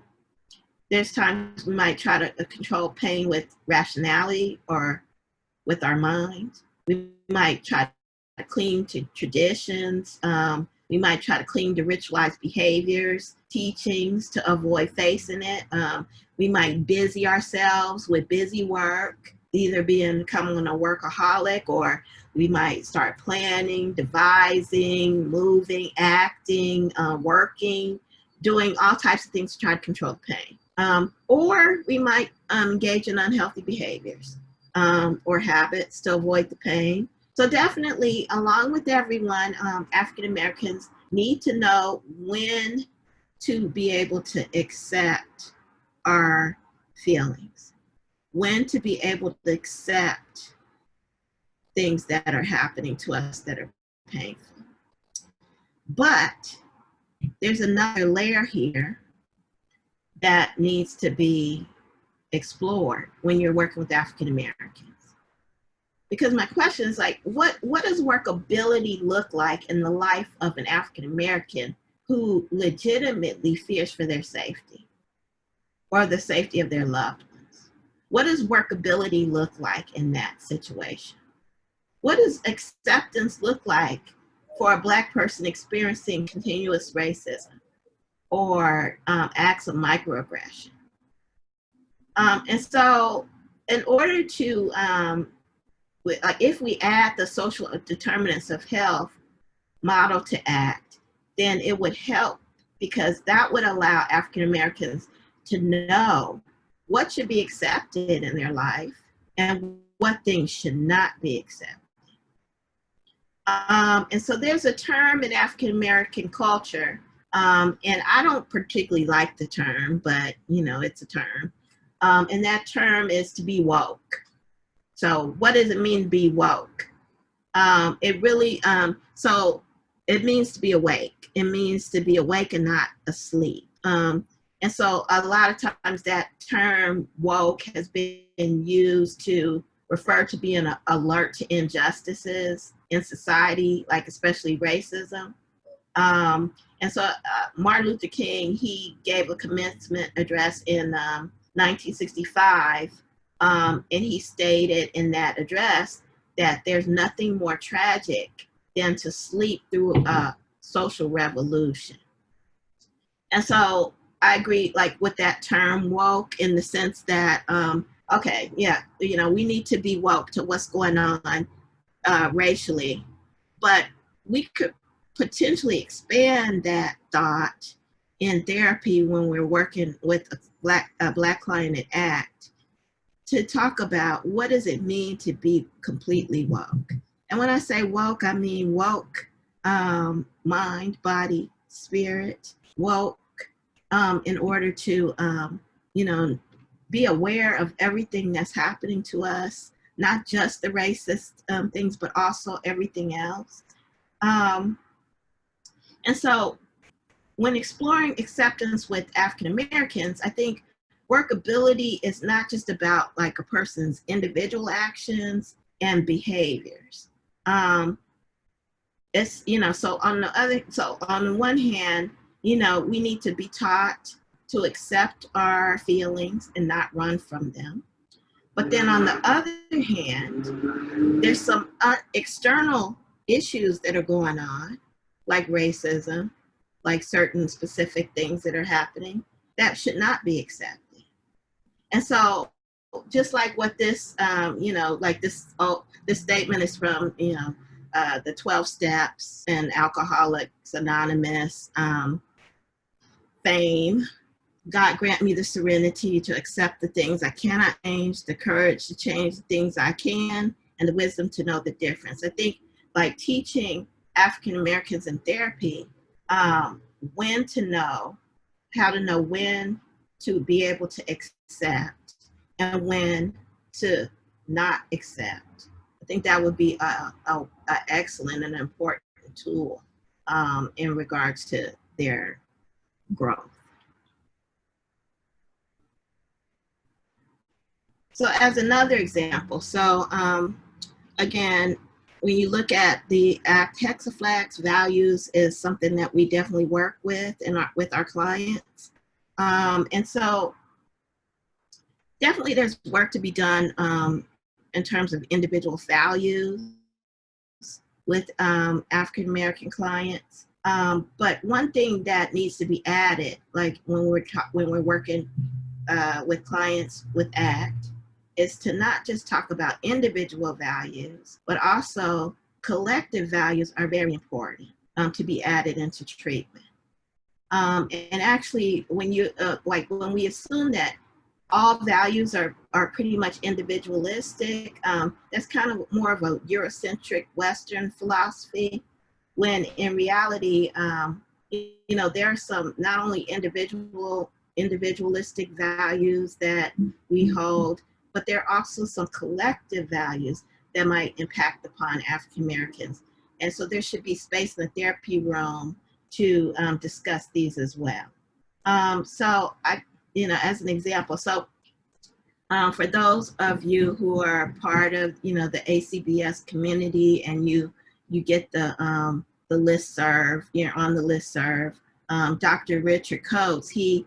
There's times we might try to control pain with rationality or with our mind. We might try to cling to traditions. We might try to cling to ritualized behaviors, teachings to avoid facing it. We might busy ourselves with busy work, either becoming a workaholic, or we might start planning, devising, moving, acting, working, doing all types of things to try to control the pain. Or we might engage in unhealthy behaviors or habits to avoid the pain. So definitely, along with everyone, African Americans need to know when to be able to accept our feelings, when to be able to accept things that are happening to us that are painful. But there's another layer here that needs to be explored when you're working with African Americans. Because my question is like, what does workability look like in the life of an African American who legitimately fears for their safety or the safety of their loved ones? What does workability look like in that situation? What does acceptance look like for a Black person experiencing continuous racism or acts of microaggression? And so in order to, if we add the social determinants of health model to ACT, then it would help, because that would allow African Americans to know what should be accepted in their life and what things should not be accepted. And so there's a term in African American culture, and I don't particularly like the term, but it's a term. And that term is to be woke. So what does it mean to be woke? It really, so it means to be awake. It means to be awake and not asleep. And so a lot of times that term woke has been used to refer to being alert to injustices in society, like especially racism. And so Martin Luther King, he gave a commencement address in 1965, and he stated in that address that there's nothing more tragic than to sleep through a social revolution. And so I agree, like with that term woke, in the sense that, okay, yeah, we need to be woke to what's going on racially, but we could potentially expand that thought in therapy when we're working with a Black client at ACT to talk about what does it mean to be completely woke. And when I say woke, I mean woke, mind, body, spirit, woke, in order to, be aware of everything that's happening to us, not just the racist things, but also everything else. And so when exploring acceptance with African Americans, I think workability is not just about like a person's individual actions and behaviors. It's, so on the one hand, we need to be taught to accept our feelings and not run from them. But then on the other hand, there's some external issues that are going on, like racism, like certain specific things that are happening that should not be accepted. And so just like what this, this statement is from, the 12 Steps and Alcoholics Anonymous, Payne. God grant me the serenity to accept the things I cannot change, the courage to change the things I can, and the wisdom to know the difference. I think like teaching African Americans in therapy, when to know, how to know when to be able to accept and when to not accept. I think that would be a excellent and important tool in regards to their growth. So as another example, so again, when you look at the ACT hexaflex, values is something that we definitely work with with our clients. And so definitely there's work to be done in terms of individual values with African American clients. But one thing that needs to be added, like when we're working with clients with ACT, is to not just talk about individual values, but also collective values are very important to be added into treatment. And actually, when you when we assume that all values are pretty much individualistic, that's kind of more of a Eurocentric Western philosophy, when in reality, you know, there are some not only individualistic values that we hold, but there are also some collective values that might impact upon African Americans. And so there should be space in the therapy room to discuss these as well. So you know, as an example, so for those of you who are part of, you know, the ACBS community and you get the listserv, you're on the listserv, Dr. Richard Coates, he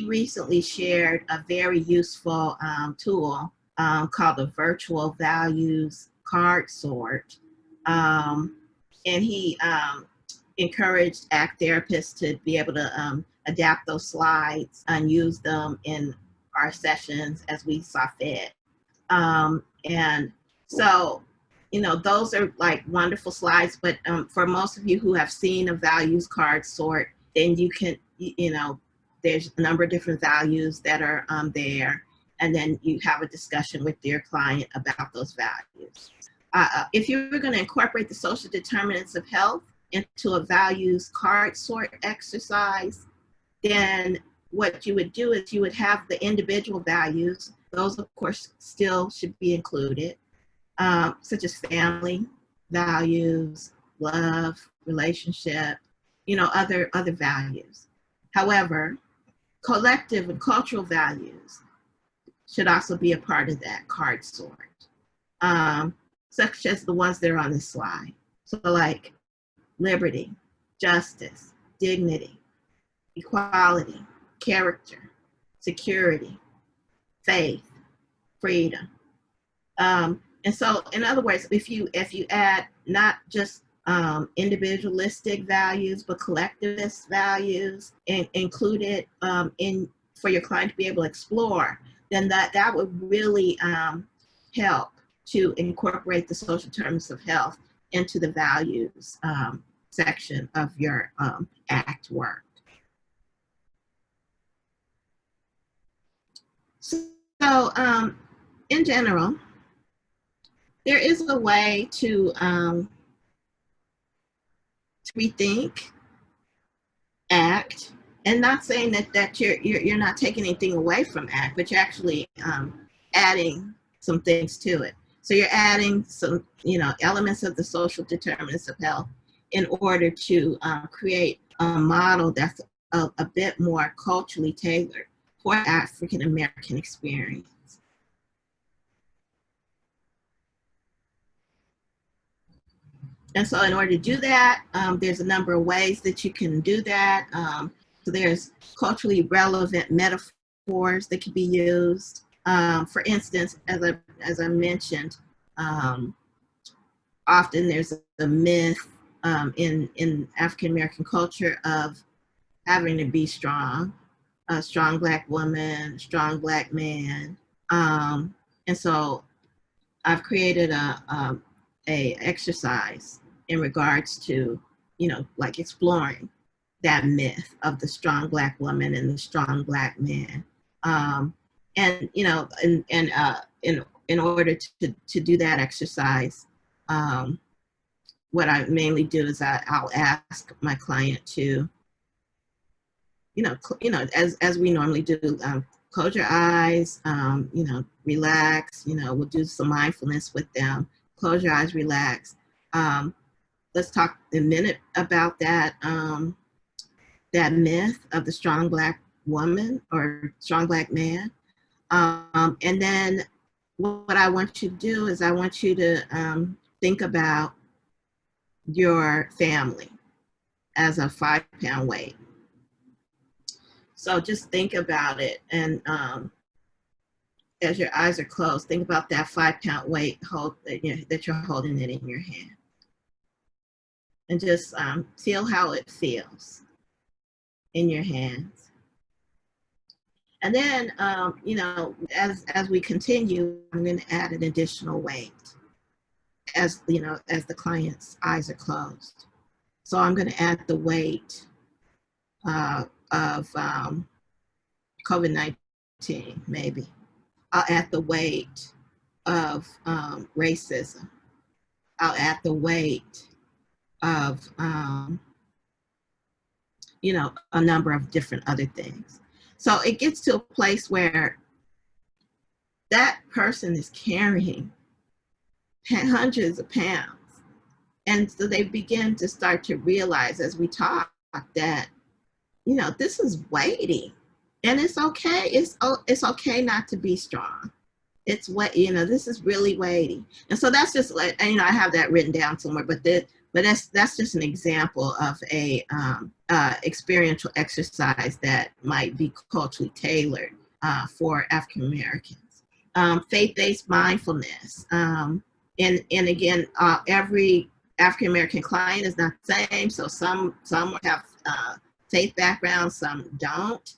recently shared a very useful tool called the Virtual Values Card Sort. And he encouraged ACT therapists to be able to adapt those slides and use them in our sessions as we saw fit. And so, you know, those are like wonderful slides, but for most of you who have seen a values card sort, then you can, you know, there's a number of different values that are there, and then you have a discussion with your client about those values. If you were going to incorporate the social determinants of health into a values card sort exercise, then what you would do is you would have the individual values. Those, of course, still should be included, such as family values, love, relationship, you know, other values. However, collective and cultural values should also be a part of that card sort, such as the ones that are on this slide. So like liberty, justice, dignity, equality, character, security, faith, freedom. And so, in other words, if you add not just individualistic values, but collectivist values included for your client to be able to explore, then that would really help to incorporate the social determinants of health into the values section of your ACT work. So in general, there is a way to rethink ACT, and not saying that you're not taking anything away from ACT, but you're actually adding some things to it. So you're adding some, you know, elements of the social determinants of health in order to create a model that's a bit more culturally tailored for African American experience. And so in order to do that, there's a number of ways that you can do that. So there's culturally relevant metaphors that can be used. For instance, as I mentioned, often there's a myth in African American culture of having to be strong, a strong Black woman, a strong Black man. And so I've created a exercise in regards to, like exploring that myth of the strong Black woman and the strong Black man. And, in order to do that exercise, what I mainly do is I'll ask my client to, as we normally do, close your eyes, relax, we'll do some mindfulness with them. Close your eyes, relax. Let's talk a minute about that, that myth of the strong Black woman or strong Black man. And then what I want you to do is I want you to think about your family as a 5-pound weight. So just think about it, and as your eyes are closed, think about that 5-pound weight that you're holding it in your hand. And just feel how it feels in your hands. And then, as we continue, I'm going to add an additional weight as the client's eyes are closed. So I'm going to add the weight of COVID-19, maybe. I'll add the weight of racism. I'll add the weight of, a number of different other things. So it gets to a place where that person is carrying hundreds of pounds. And so they begin to start to realize as we talk that, this is weighty, and it's okay. It's okay not to be strong. It's what, this is really weighty. And so that's just like, I have that written down somewhere, but that's just an example of a experiential exercise that might be culturally tailored for African Americans. Faith-based mindfulness. And again, every African American client is not the same. So some have faith background, some don't.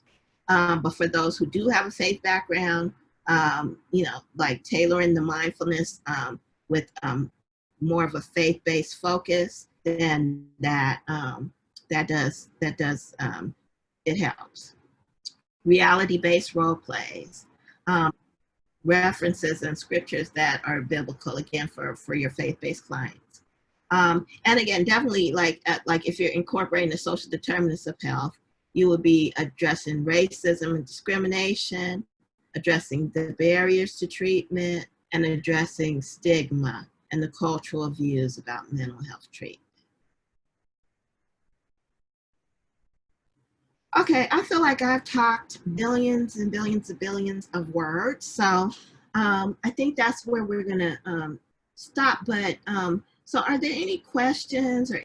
But for those who do have a faith background, like tailoring the mindfulness with more of a faith-based focus, then that does it helps. Reality-based role plays, references and scriptures that are biblical, again, for your faith-based clients. And again, definitely like if you're incorporating the social determinants of health, you will be addressing racism and discrimination, addressing the barriers to treatment, and addressing stigma and the cultural views about mental health treatment. Okay, I feel like I've talked billions and billions and billions of words, so I think that's where we're gonna stop. But so are there any questions or